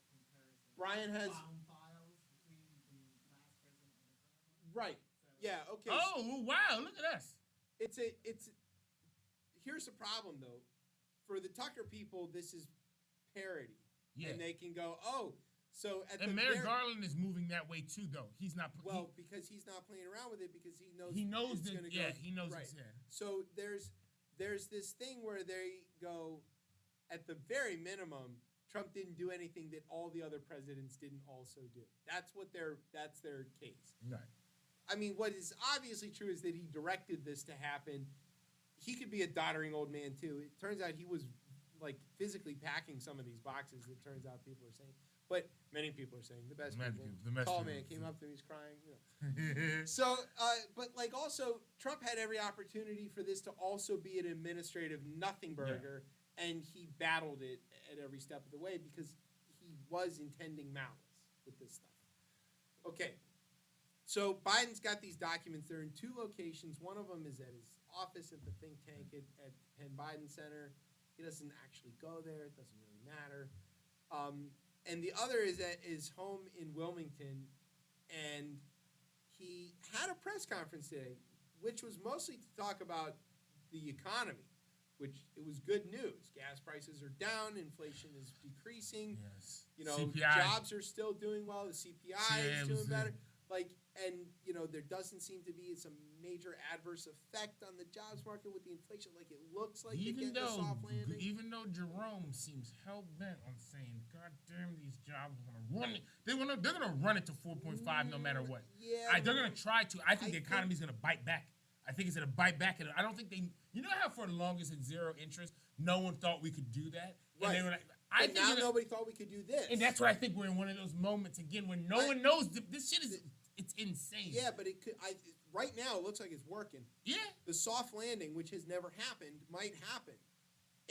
Brian has Files between the last president and the current one. right. Yeah. Okay. Oh wow! Look at us. It's here's the problem though. For the Tucker people, this is parody, Yeah. and they can go, oh, so at And the Merrick very, Garland is moving that way too, though. He's not. well, because he's not playing around with it because he knows he knows it's that. gonna Yeah, go, he knows right. it's yeah. So there's this thing where they go, at the very minimum, Trump didn't do anything that all the other presidents didn't also do. That's their case. Right. I mean, what is obviously true is that he directed this to happen. He could be a doddering old man too. It turns out he was like physically packing some of these boxes. It turns out people are saying, but many people are saying the best Many people. people, the best Tall people. man came up to me, he's crying. So, but like also, Trump had every opportunity for this to also be an administrative nothing burger, and he battled it at every step of the way because he was intending malice with this stuff. Okay, so Biden's got these documents. They're in two locations. One of them is at his office at the think tank at Penn Biden Center. He doesn't actually go there. It doesn't really matter. And the other is at his home in Wilmington, and he had a press conference today, which was mostly to talk about the economy, which it was good news. Gas prices are down, inflation is decreasing. Yes. You know, CPI. jobs are still doing well. The CPI Yeah, is it was doing better. good. Like, and there doesn't seem to be some major adverse effect on the jobs market with the inflation. Like, it looks like Even they're getting a though, soft landing. even though Jerome seems hell bent on saying, "God damn, these jobs are gonna run it. They're gonna run it to 4.5 no matter what. Yeah, They're gonna try to. I think the I think- economy's gonna bite back. I think it's gonna bite back, and I don't think they. You know how for the longest at zero interest, no one thought we could do that, and they Right. were like, I But think, now nobody thought we could do this. and that's what I think we're in one of those moments again when no one knows this shit is. It's insane. Yeah, but it could. Right now, it looks like it's working. Yeah. The soft landing, which has never happened, might happen.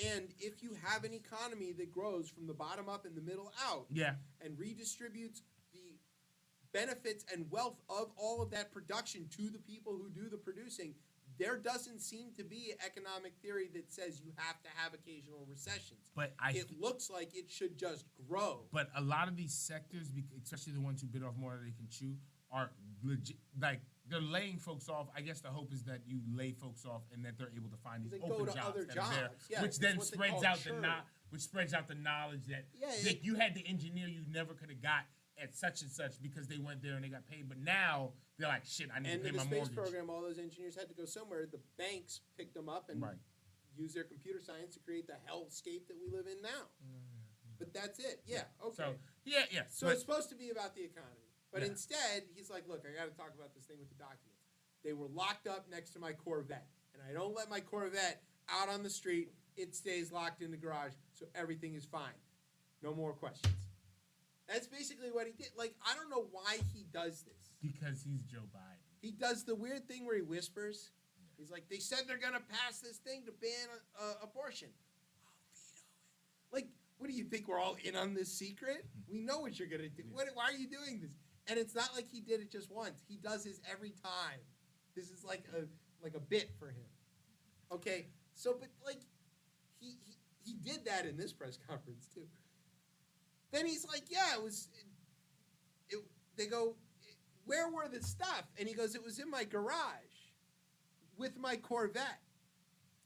And if you have an economy that grows from the bottom up and the middle out, Yeah. and redistributes the benefits and wealth of all of that production to the people who do the producing, there doesn't seem to be economic theory that says you have to have occasional recessions. But It looks like it should just grow. But a lot of these sectors, especially the ones who bit off more than they can chew, are legit. Like they're laying folks off. I guess the hope is that you lay folks off and that they're able to find these They go open to jobs other that are there, jobs. Yeah, which it's then what they spreads call out churn. which spreads out the knowledge that Yeah, that you had the engineer you never could have got at such and such because they went there and they got paid. But now they're like, shit, I need And to in pay the my space mortgage. program, all those engineers had to go somewhere. The banks picked them up and Right. used their computer science to create the hellscape that we live in now. But that's it. Yeah. Okay. So yeah. So but- it's supposed to be about the economy. But Yeah. instead, he's like, look, I got to talk about this thing with the documents. They were locked up next to my Corvette. And I don't let my Corvette out on the street. It stays locked in the garage. So everything is fine. No more questions. That's basically what he did. Like, I don't know why he does this. because he's Joe Biden. He does the weird thing where he whispers. He's like, they said they're going to pass this thing to ban abortion. I'll veto it. Like, what do you think? We're all in on this secret? We know what you're going to do. Why are you doing this? And it's not like he did it just once. He does this every time. This is like a bit for him. Okay, so but like he did that in this press conference too. Then he's like, yeah, it was. They go, where were the stuff? And he goes, it was in my garage with my Corvette.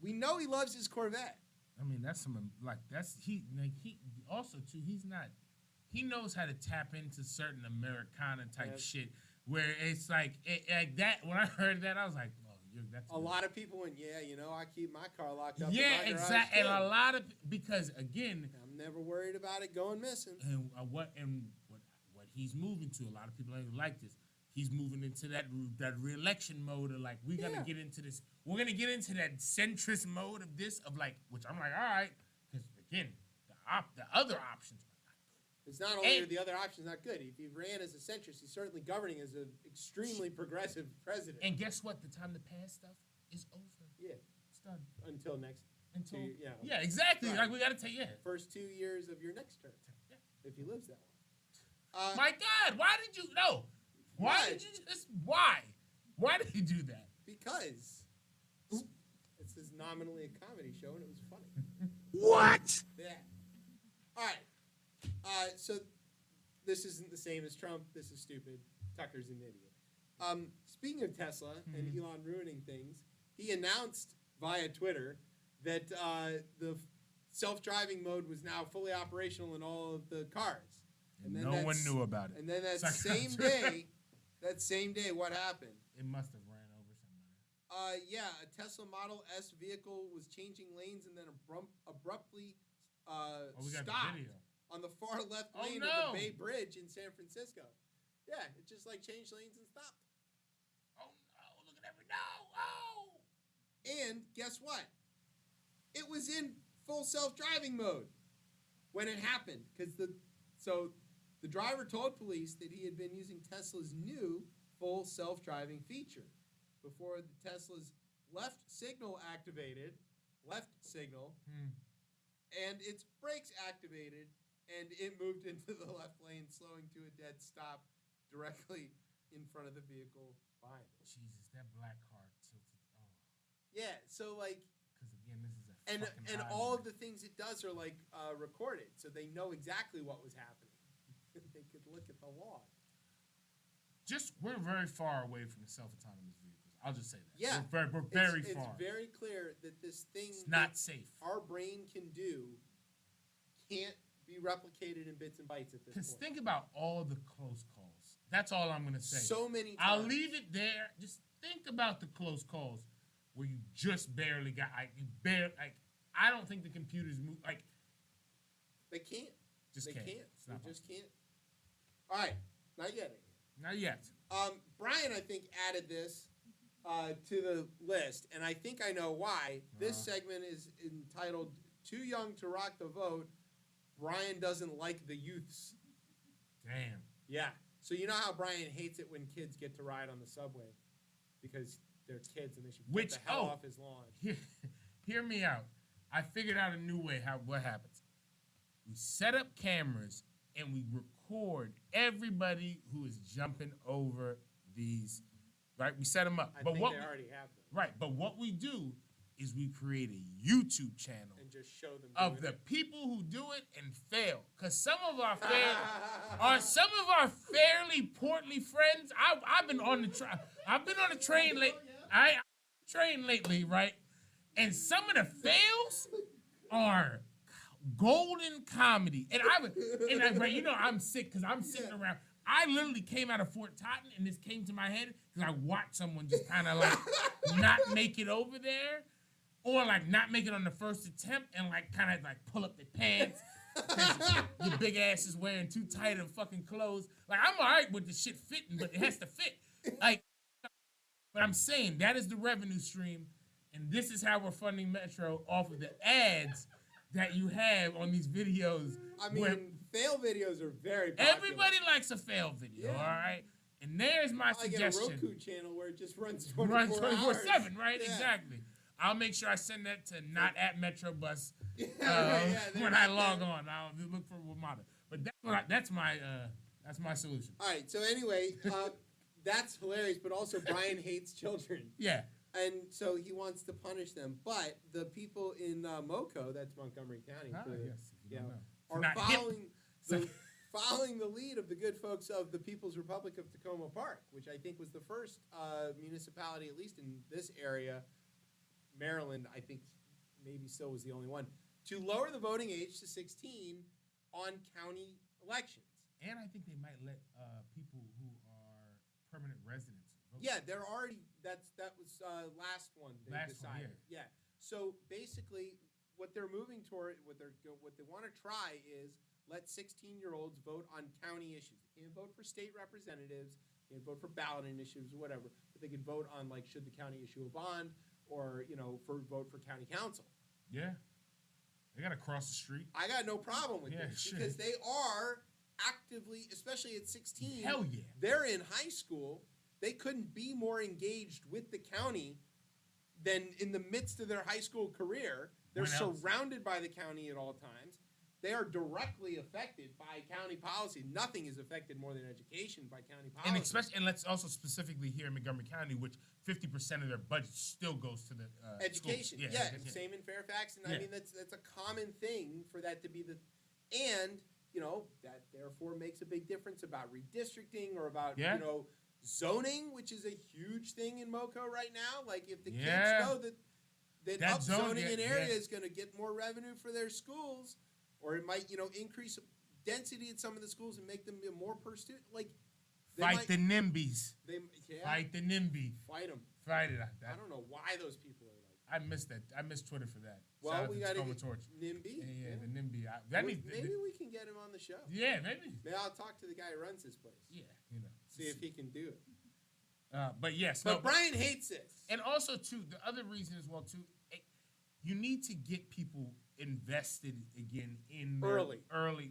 We know he loves his Corvette. I mean, that's he also too. He knows how to tap into certain Americana type shit where it's like that. When I heard that, I was like, oh, that's a lot of people went, yeah, I keep my car locked up. Yeah, in my exactly. garage And too. a lot of because again, I'm never worried about it going missing. and what he's moving to. A lot of people ain't like this. He's moving into that re-election mode of like we're gonna get into this. We're gonna get into that centrist mode of this of like, which I'm like, all right, because again, the other options are not good. It's not only are the other options not good. If he ran as a centrist, he's certainly governing as an extremely progressive president. And guess what? The time to pass stuff is over. Yeah, It's done. until next. Until two, yeah, exactly. Right. Like we gotta take first 2 years of your next term, if he lives that long. My God, why did you no? Why did you just why? Why did you do that? Because this is nominally a comedy show and it was funny. What? Yeah. All right. So this isn't the same as Trump. This is stupid. Tucker's an idiot. Speaking of Tesla and Elon ruining things, he announced via Twitter that the self-driving mode was now fully operational in all of the cars. And no one knew about it. And then that It's like- same day, what happened? It must have ran over somebody. Yeah, a Tesla Model S vehicle was changing lanes and then abruptly We got stopped the video. on the far left Oh, lane no. of the Bay Bridge in San Francisco. Yeah, it just like changed lanes and stopped. Oh no! Look at every Oh! And guess what? It was in full self-driving mode when it happened because the driver told police that he had been using Tesla's new full self-driving feature before the Tesla's left signal, and its brakes activated, and it moved into the left lane, slowing to a dead stop directly in front of the vehicle behind it. Jesus, that black car tilted. Oh, Yeah, so like, because again, this is a and fucking all highway. of the things it does are like recorded, so they know exactly what was happening. They could look at the log. We're very far away from the self-autonomous vehicles. I'll just say that. Yeah, we're very it's far. It's very clear that this thing It's not safe. our brain can do can't be replicated in bits and bytes at this Because point. think about all the close calls. That's all I'm gonna say. So many times. I'll leave it there. Just think about the close calls where you just barely got. I don't think the computers move. Like They can't. Just they can't. can't. It's not They just can't. All right, not yet. not yet. Brian, I think, added this to the list, and I think I know why. This segment is entitled "Too Young to Rock the Vote." Brian doesn't like the youths. Damn. Yeah. So you know how Brian hates it when kids get to ride on the subway because they're kids and they should get the hell off his lawn. Hear me out. I figured out a new way what happens. We set up cameras and we record everybody who is jumping over these. Right, we set them up. I but think what they we- already have them. Right, but what we do is we create a YouTube channel And just show them of doing the people who do it and fail. Cause some of our fairly portly friends. I've been on the train late. Train lately, right? And some of the fails are golden comedy. And I'm sick because I'm sitting around. I literally came out of Fort Totten and this came to my head because I watched someone just kind of like not make it over there. Or like not make it on the first attempt and like kind of like pull up their pants. 'Cause your big ass is wearing too tight of fucking clothes. Like I'm all right with the shit fitting, but it has to fit. Like, but I'm saying that is the revenue stream, and this is how we're funding Metro off of the ads that you have on these videos. I mean, where fail videos are very popular. everybody likes a fail video, Yeah. all right? And there's my I get a suggestion. Roku channel where it just runs 24 Runs hours. 24/7, right? Yeah. Exactly. I'll make sure I send that to not at Metrobus Right, yeah, they're when I not log there. on. I'll look for Ramada. But that's my solution. All right, so anyway, that's hilarious, but also Brian hates children. Yeah. And so he wants to punish them. But the people in Moco, that's Montgomery County, are following the lead of the good folks of the People's Republic of Tacoma Park, which I think was the first municipality, at least in this area. Maryland, I think maybe still was the only one, to lower the voting age to 16 on county elections. And I think they might let people who are permanent residents vote. Yeah, they're already. That was last one they decided. Yeah. So basically, what they're moving toward, what they want to try is let 16-year-olds vote on county issues. They can't vote for state representatives, they can't vote for ballot initiatives or whatever, but they can vote on like should the county issue a bond or vote for county council. Yeah. They gotta cross the street. I got no problem with this because they are actively, especially at 16. Hell yeah. They're in high school. They couldn't be more engaged with the county than in the midst of their high school career. They're surrounded by the county at all times. They are directly affected by county policy. Nothing is affected more than education by county policy. And let's also specifically here in Montgomery County, which 50% of their budget still goes to the education. Schools. Yeah, and same in Fairfax. And I mean, that's a common thing for that to be and that therefore makes a big difference about redistricting or about zoning, which is a huge thing in Moco right now. Like if the kids know that upzoning an area is going to get more revenue for their schools. Or it might, increase density at some of the schools and make them more per student. Like, fight the NIMBYs. Fight the NIMBY. Fight them. Fight it. I don't know why those people are like. I missed that. I miss Twitter for that. Well, we got to NIMBY. Yeah, the NIMBY. Maybe we can get him on the show. Yeah, maybe. Maybe I'll talk to the guy who runs this place. Yeah, see if he can do it. But yes. But Brian hates this. And also too, the other reason as well too, you need to get people invested again in early.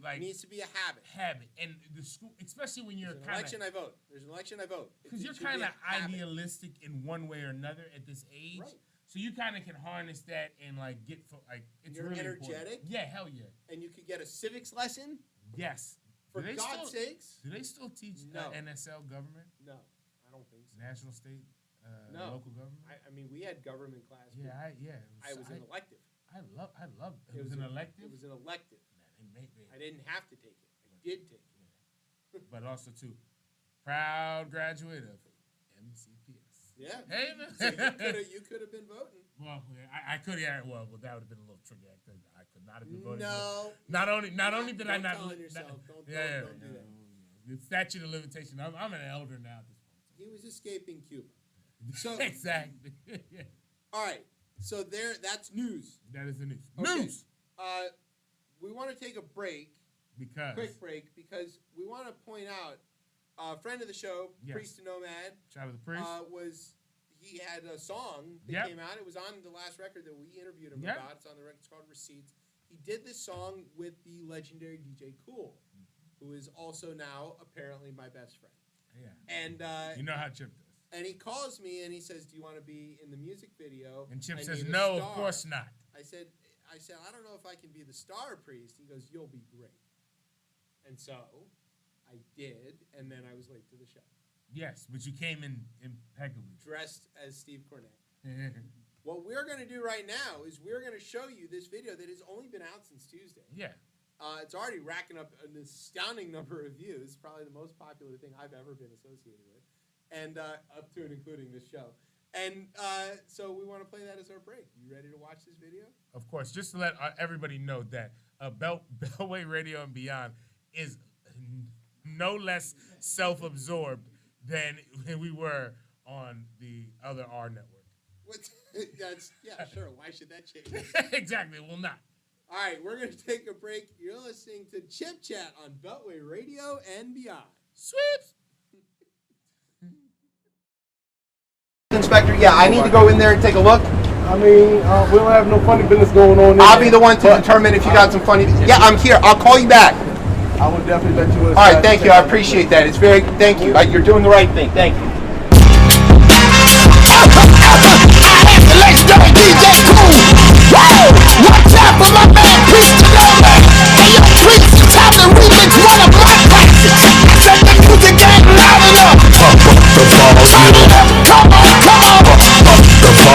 Like it needs to be a habit. And the school, especially when you're kind of election, I vote. There's an election, I vote. Because you're kind of idealistic in one way or another at this age, right? So you kind of can harness that and like it's you're really energetic. Important. Yeah, hell yeah. And you could get a civics lesson. Yes. For God's sakes. Do they still teach NSL government? No, I don't think so. National, state, local government. I mean, we had government class. Yeah, I was an elective. I love it. It was an elective? It was an elective. Man, I didn't have to take it. I did take it. Yeah. But also, too, proud graduate of MCPS. Yeah. Hey, man. So you could have been voting. Well, I could have. Well, that would have been a little tricky. I could not have been voting. No. Not only did I not. Don't yourself. Don't do that. The statute of limitation. I'm an elder now at this point. He was escaping Cuba. So exactly. All right. So that's news. That is the news. Okay. News. We want to take a break. Quick break, because we want to point out a friend of the show, Priest to Nomad. Shout out to the Priest. He had a song that came out. It was on the last record that we interviewed him about. It's on the record. It's called Receipts. He did this song with the legendary DJ Cool, who is also now apparently my best friend. Yeah. And you know how Chip does. And he calls me and he says, "Do you want to be in the music video?" And Chip says, "No, of course not." I said, "I don't know if I can be the star, Priest." He goes, "You'll be great." And so I did, and then I was late to the show. Yes, but you came in impeccably. Dressed as Steve Cornett. What we're going to do right now is we're going to show you this video that has only been out since Tuesday. Yeah. It's already racking up an astounding number of views, probably the most popular thing I've ever been associated with, and up to and including this show. And so we want to play that as our break. You ready to watch this video? Of course. Just to let everybody know that Beltway Radio and Beyond is no less self-absorbed than we were on the other R network. Sure. Why should that change? Exactly. It will not. All right, we're going to take a break. You're listening to ChipChat on Beltway Radio and Beyond. Sweeps. Inspector, I need to go in there and take a look. I mean, we don't have no funny business going on. I'll be the one to determine if you got some funny. Yeah, I'm here. I'll call you back. I would definitely let you. All right, thank you. I appreciate that. Thank you. You're doing the right thing. Thank you. Legendary DJ Cool. Woo! One time for my man, Priest to Nomad. Hey, yo, Priest, it's time to remix one of my classics. Set the music game loud enough. Turn it up, come on, come on.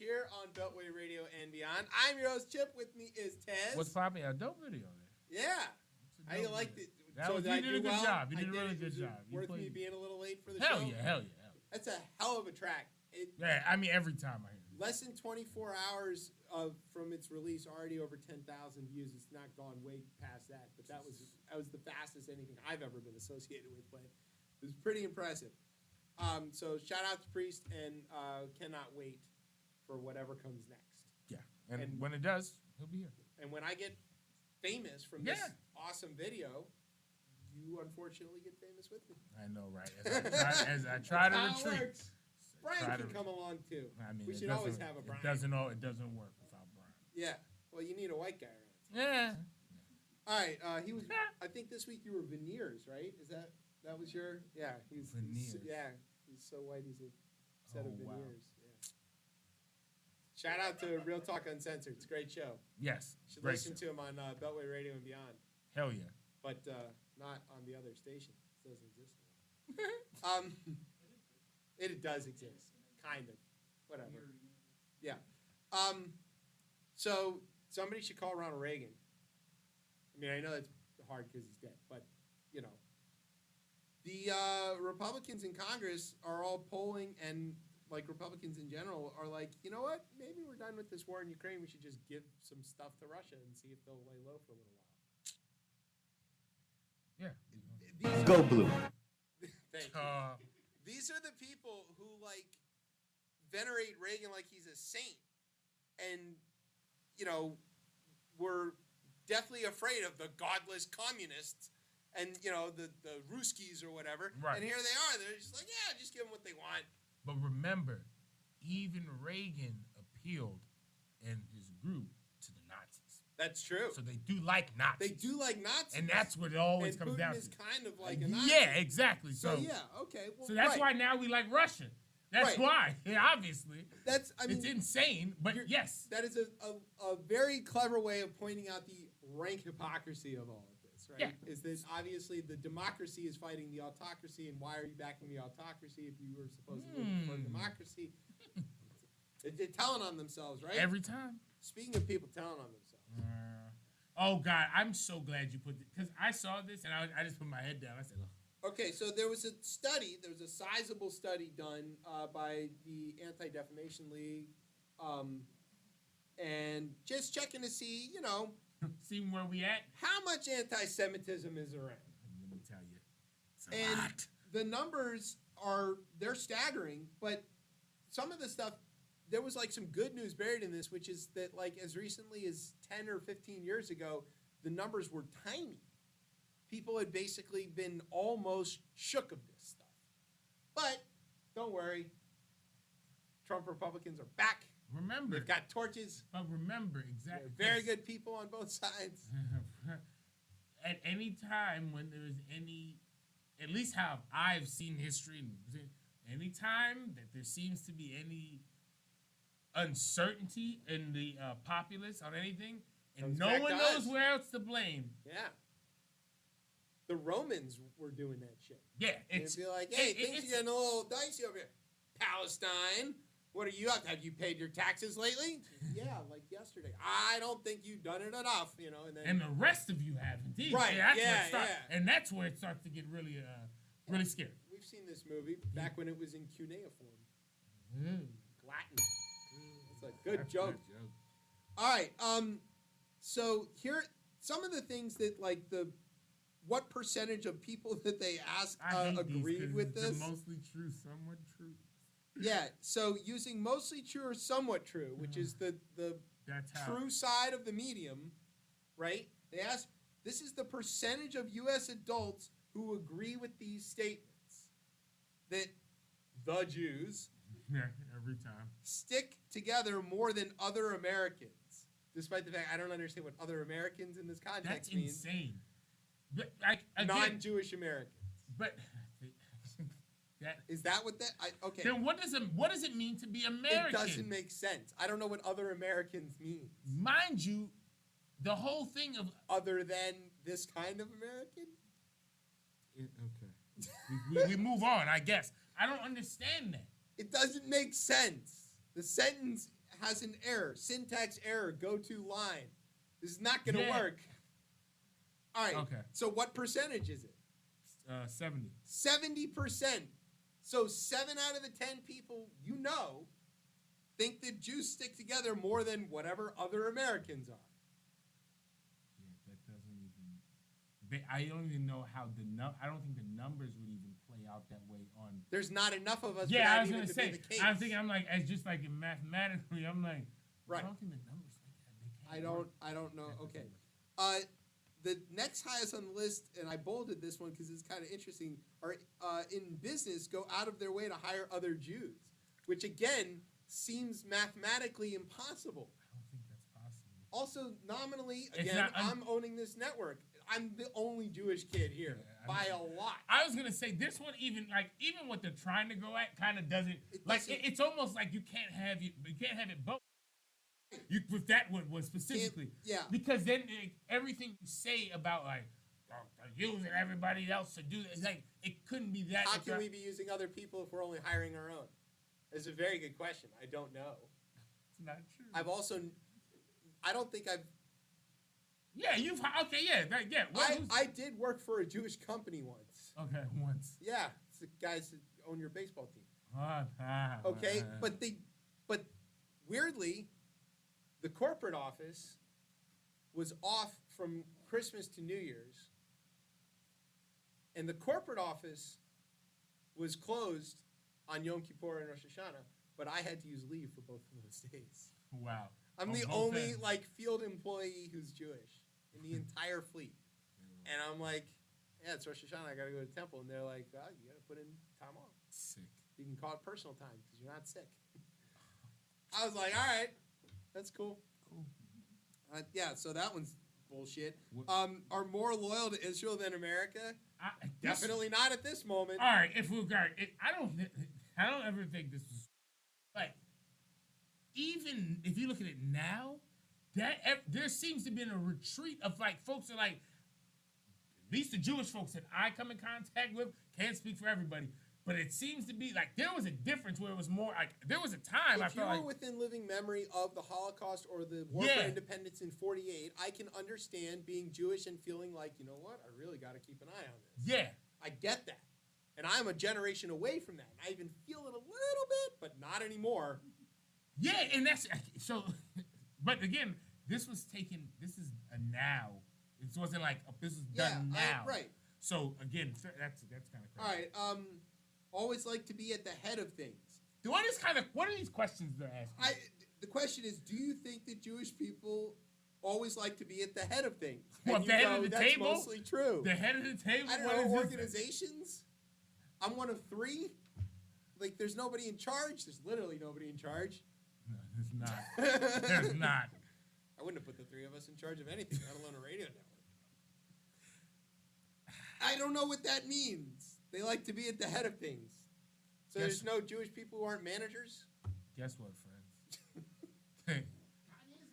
here on Beltway Radio and Beyond. I'm your host, Chip. With me is Tez. What's popping? A dope video there. Yeah. How you liked it? You did a good job. You did a really good job. Worth me being a little late for the hell show? Yeah, hell yeah. That's a hell of a track. Yeah, I mean, every time I hear it. Less than 24 hours from its release, already over 10,000 views. It's not gone way past that, but that was the fastest anything I've ever been associated with. But it was pretty impressive. So shout out to Priest, and cannot wait for whatever comes next. Yeah, and when it does, he'll be here. And when I get famous from this awesome video, you unfortunately get famous with me. I know, right? As I try to retreat. Brian can come along too. I mean, we should always have a Brian. It doesn't work without Brian. Yeah. Well, you need a white guy around. Yeah. All right. He was. I think this week you were veneers, right? That was your? Yeah. He's veneers. He's so white. He's a set of veneers. Wow. Yeah. Shout out to Real Talk Uncensored. It's a great show. Yes. You should listen to him on Beltway Radio and Beyond. Hell yeah. But not on the other station. It doesn't exist anymore. It does exist, kind of. Whatever. Yeah. So somebody should call Ronald Reagan. I mean, I know that's hard because he's dead, but you know, the Republicans in Congress are all polling, and like Republicans in general are like, you know what? Maybe we're done with this war in Ukraine. We should just give some stuff to Russia and see if they'll lay low for a little while. Yeah. Go blue. Thank you. These are the people who like venerate Reagan like he's a saint, and you know, were deathly afraid of the godless communists, and you know the Ruskies or whatever. Right. And here they are. They're just like, yeah, just give them what they want. But remember, even Reagan appealed in his group to the Nazis. That's true. So they do like Nazis. They do like Nazis, and that's what it always and comes Putin down is to. kind of like a Nazi. Yeah, exactly. So yeah, okay. Well, so that's why now we like Russia. That's why. Yeah, obviously. I mean, it's insane, but yes. That is a very clever way of pointing out the rank hypocrisy of all of this, right? Yeah. Is that obviously the democracy is fighting the autocracy, and why are you backing the autocracy if you were supposed to live for democracy? They're telling on themselves, right? Every time. Speaking of people telling on themselves. Oh, God, I'm so glad you put it, because I saw this, and I just put my head down. I said, oh. Okay, so there was a sizable study done by the Anti-Defamation League, and just checking to see, you know, seeing where we at, how much anti-Semitism is around. Let me tell you, it's a lot. The numbers they're staggering, but some of the stuff, there was like some good news buried in this, which is that like as recently as 10 or 15 years ago, the numbers were tiny. People had basically been almost shook of this stuff. But don't worry, Trump Republicans are back. Remember. They've got torches. But remember, exactly. They're very good people on both sides. At any time when there is any, at least how I've seen history, any time that there seems to be any uncertainty in the populace on anything, and no one knows where else to blame. Yeah. The Romans were doing that shit. Yeah, it's be like, hey, things are getting a little dicey over here. Palestine, what are you up to? Have you paid your taxes lately? Yeah, like yesterday. I don't think you've done it enough, you know. And the rest of you have indeed. Right? Yeah. And that's where it starts to get really, really scary. We've seen this movie back when it was in cuneiform, Latin. It's a good joke. All right. So here, some of the things that like what percentage of people that they asked agreed with this? Mostly true, somewhat true. Yeah, so using mostly true or somewhat true, which is the true side of the medium, right? They asked, this is the percentage of U.S. adults who agree with these statements that the Jews every time stick together more than other Americans, despite the fact I don't understand what other Americans in this context means. That's insane. But, non-Jewish Americans. But is that what that? Okay. Then what does it mean to be American? It doesn't make sense. I don't know what other Americans means. Mind you, the whole thing of other than this kind of American. Okay. we move on, I guess. I don't understand that. It doesn't make sense. The sentence has an error, syntax error, go to line. This is not gonna Yeah. work. All right. Okay. So what percentage is it? 70. 70%. So 7 out of the 10 people think that Jews stick together more than whatever other Americans are. Yeah, that doesn't even. I don't even know how I don't think the numbers would even play out that way on. There's not enough of us. Yeah, for that I was even gonna to say. be the case. I'm thinking. I'm like, as just like in mathematically, I'm like, Right. I don't think the numbers like that. They can't work. I don't know. That doesn't Okay. work. The next highest on the list, and I bolded this one because it's kind of interesting, are in business go out of their way to hire other Jews, which again seems mathematically impossible. I don't think that's possible. Also, nominally, It's again, not I'm owning this network. I'm the only Jewish kid here Yeah, by a lot. I was gonna say this one even what they're trying to go at kind of doesn't It like doesn't- it's almost like you can't have it both. You with that one was specifically yeah. because then everything you say about like using everybody else to do this like it couldn't be that. How can we be using other people if we're only hiring our own? It's a very good question. I don't know. It's not true. I don't think I've. Yeah, you've okay. Yeah, I did work for a Jewish company once. Okay, once. Yeah, it's the guys that own your baseball team. Okay, but weirdly, the corporate office was off from Christmas to New Year's, and the corporate office was closed on Yom Kippur and Rosh Hashanah, but I had to use leave for both of those days. Wow. I'm On the both only ends. field employee who's Jewish in the entire fleet, and I'm like, yeah, it's Rosh Hashanah. I gotta go to the temple, and they're like, you gotta put in time off. Sick. You can call it personal time because you're not sick. I was like, all right, that's cool. Cool. Yeah, so that one's bullshit. What- Are more loyal to Israel than America? This- Definitely not at this moment. All right, if we got it, I don't ever think this was, but even if you look at it now, there seems to be a retreat of like folks are like, at least the Jewish folks that I come in contact with, can't speak for everybody, but it seems to be like there was a difference where it was more like there was a time I If you felt were like within living memory of the Holocaust or the War Yeah. for Independence in '48, I can understand being Jewish and feeling like, you know what, I really got to keep an eye on this. yeah. I get that. And I'm a generation away from that. And I even feel it a little bit, but not anymore. Yeah, and that's so. But again, this is a now. It wasn't like this is done now. Right. So again, that's kind of All crazy. right. Always like to be at the head of things. What are these questions they're asking? The question is, do you think that Jewish people always like to be at the head of things? What, And the head of the that's table? mostly true. The head of the table. I don't What know, is this? organizations. I'm one of 3. Like, there's nobody in charge. There's literally nobody in charge. No, there's not. There's not. I wouldn't have put the 3 of us in charge of anything, let alone a radio network. I don't know what that means. They like to be at the head of things. So Yes. there's no Jewish people who aren't managers? Guess what, friends? Kanye's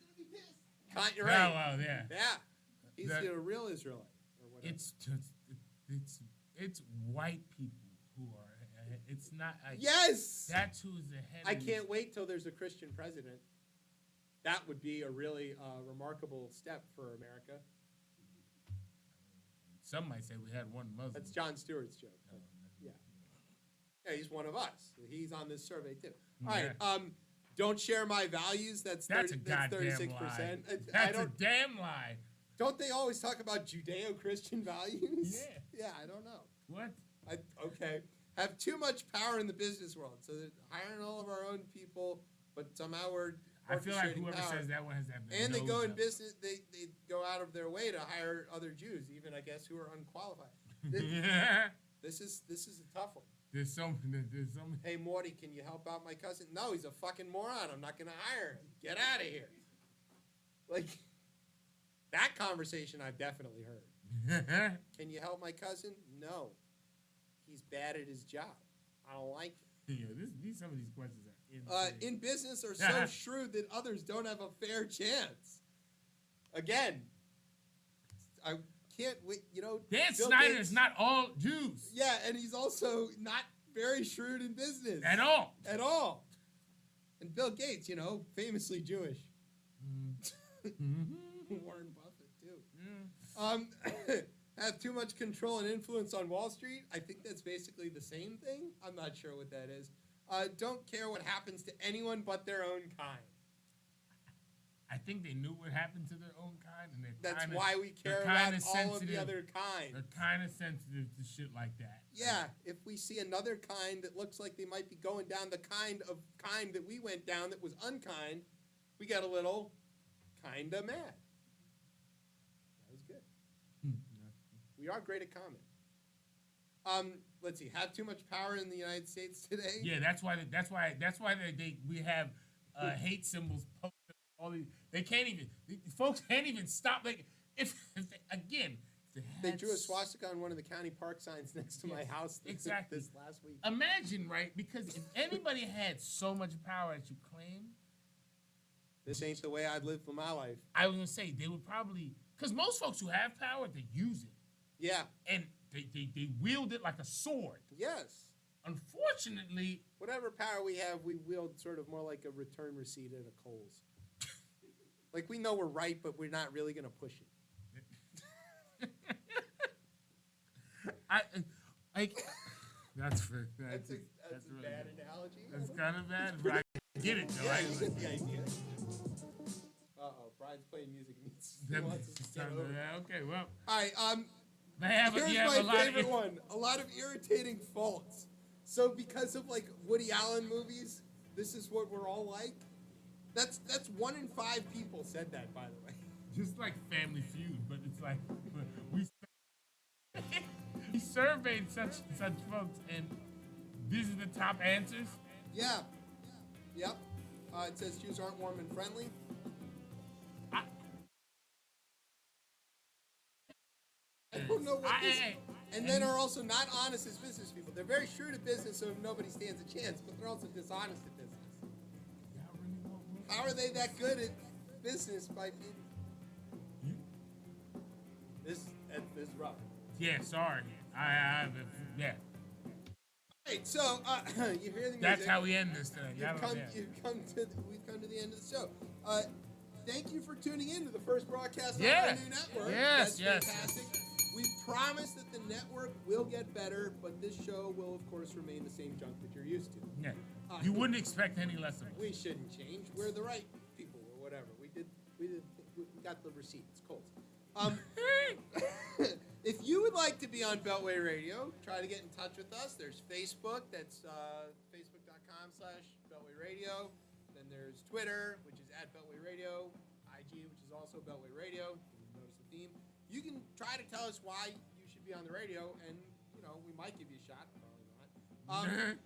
gonna be pissed. You're Oh, right. wow, yeah. Yeah. He's That- a real Israelite. Or whatever. It's just it's white people who are. It's not. Yes! That's who's the head. I of can't wait till there's a Christian president. That would be a really remarkable step for America. Some might say we had one Muslim. That's Jon Stewart's joke. Oh, Yeah. Yeah, he's one of us. He's on this survey too. All Yeah. right. Don't share my values. That's That's a 30, goddamn 36%. lie. I That's a don't. damn lie. Don't they always talk about Judeo-Christian values? Yeah. Yeah, I don't know. What? Okay. Have too much power in the business world, so they're hiring all of our own people, but somehow we're. I feel like orchestrating whoever power. says that one has that. And they nose go in up. business. They go out of their way to hire other Jews, even I guess who are unqualified. Yeah. This is a tough one. There's so many. Hey Morty, can you help out my cousin? No, he's a fucking moron. I'm not gonna hire him. Get out of here. Like that conversation I've definitely heard. Can you help my cousin? No. He's bad at his job. I don't like it. Yeah, some of these questions are insane. In business are so shrewd that others don't have a fair chance. Again, I can't wait. Dan Bill Snyder Gates- is not all Jews. Yeah, and he's also not very shrewd in business At all. At all. And Bill Gates, famously Jewish. Warren Buffett, too. Have too much control and influence on Wall Street. I think that's basically the same thing. I'm not sure what that is. Don't care what happens to anyone but their own kind. I think they knew what happened to their own kind, and That's why we care about all of the other kind. They're kind of sensitive to shit like that. Yeah, if we see another kind that looks like they might be going down the kind that we went down that was unkind, we got a little kinda mad. That was good. We are great at comment. Let's see. Have too much power in the United States today. Yeah, that's why we have hate symbols posted. All these, folks can't even stop. Like if they drew a swastika on one of the county park signs next to my house. Exactly. This last week. Imagine, right? Because if anybody had so much power as you claim, this ain't the way I'd live for my life. I was gonna say they would probably, because most folks who have power, they use it. Yeah. And they wield it like a sword. Yes. Unfortunately, whatever power we have, we wield sort of more like a return receipt at a Kohl's. Like we know we're right, but we're not really gonna push it. That's fair. That's a really bad good. analogy. That's kind of bad, but I get it though. Yeah, I you get the idea. Brian's playing music. He wants us to start over. Okay, well. All right. Here's my favorite one. A lot of irritating faults. So because of like Woody Allen movies, this is what we're all like. That's 1 in 5 people said that, by the way. Just like Family Feud, but it's like we surveyed such folks, and these are the top answers. Yeah. Yep. It says Jews aren't warm and friendly. I don't know what and then are also not honest as business people. They're very shrewd at business, so nobody stands a chance, but they're also dishonest at business. How are they that good at business by being... This is rough. Yeah, sorry. Yeah. Right, so you hear the music. That's how we end this thing. We've come to the end of the show. Thank you for tuning in to the first broadcast on our new network. Yes, That's fantastic. We promise that the network will get better, but this show will, of course, remain the same junk that you're used to. Yeah. You wouldn't expect any less of us. We shouldn't change. We're the right people, or whatever. We got the receipts. Colts. If you would like to be on Beltway Radio, try to get in touch with us. There's Facebook. That's facebook.com/Beltway Radio. Then there's Twitter, which is @Beltway Radio. IG, which is also Beltway Radio. You notice the theme. You can try to tell us why you should be on the radio, and we might give you a shot. Probably not.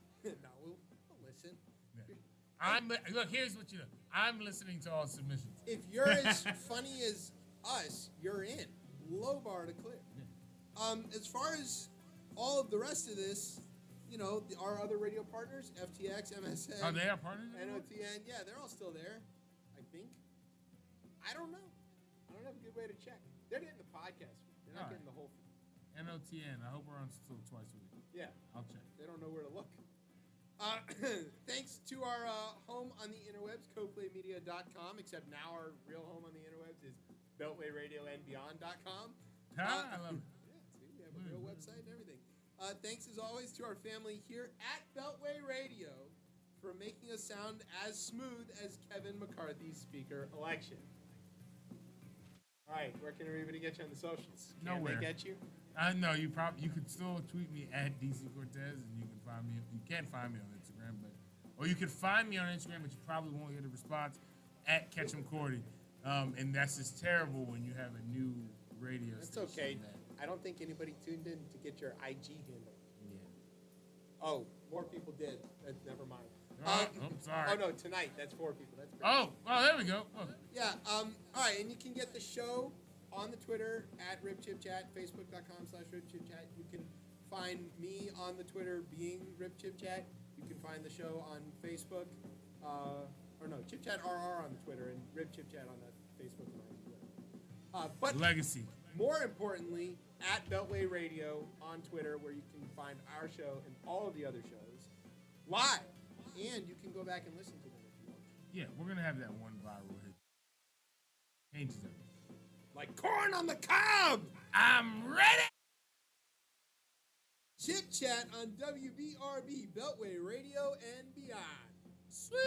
No, we'll listen. Yeah. Look. Here's what you know. I'm listening to all submissions. If you're as funny as us, you're in. Low bar to clear. Yeah. As far as all of the rest of this, our other radio partners, FTX, MSN. Are they our partners? NOTN. Yeah, they're all still there. I think. I don't know. I don't have a good way to check. They're getting the podcast feed. They're not getting the whole feed. NOTN. I hope we're on still twice a week. Yeah. I'll check. They don't know where to look. Thanks to our home on the interwebs, coplaymedia.com, except now our real home on the interwebs is beltwayradioandbeyond.com. I love it. Yeah, see, we have a real website and everything. Thanks, as always, to our family here at Beltway Radio for making us sound as smooth as Kevin McCarthy's speaker election. All right, where can everybody get you on the socials? Nowhere. Can they get you? No, you could still tweet me at DC Cortez, and you can find me. You can't find me on Instagram, or you could find me on Instagram, but you probably won't get a response at Ketchum Cordy. And that's just terrible when you have a new radio That's station. okay. I don't think anybody tuned in to get your IG handle. Yeah. Oh, more people did. Never mind. I'm sorry. Oh no, tonight. That's 4 people. That's great. Oh, there we go. Oh. Yeah. All right, and you can get the show on the Twitter at RipChipChat, Facebook.com/RipChipChat. You can find me on the Twitter being RipChipChat. You can find the show on Facebook, ChipChat RR on the Twitter and RipChipChat on the Facebook and on Twitter. But Legacy. more importantly, at Beltway Radio on Twitter, where you can find our show and all of the other shows live. And you can go back and listen to them if you Yeah, we're gonna have that one viral hit. Changes everything. Like corn on the cob. I'm ready. Chip Chat on WBRB, Beltway Radio and beyond. Sweet.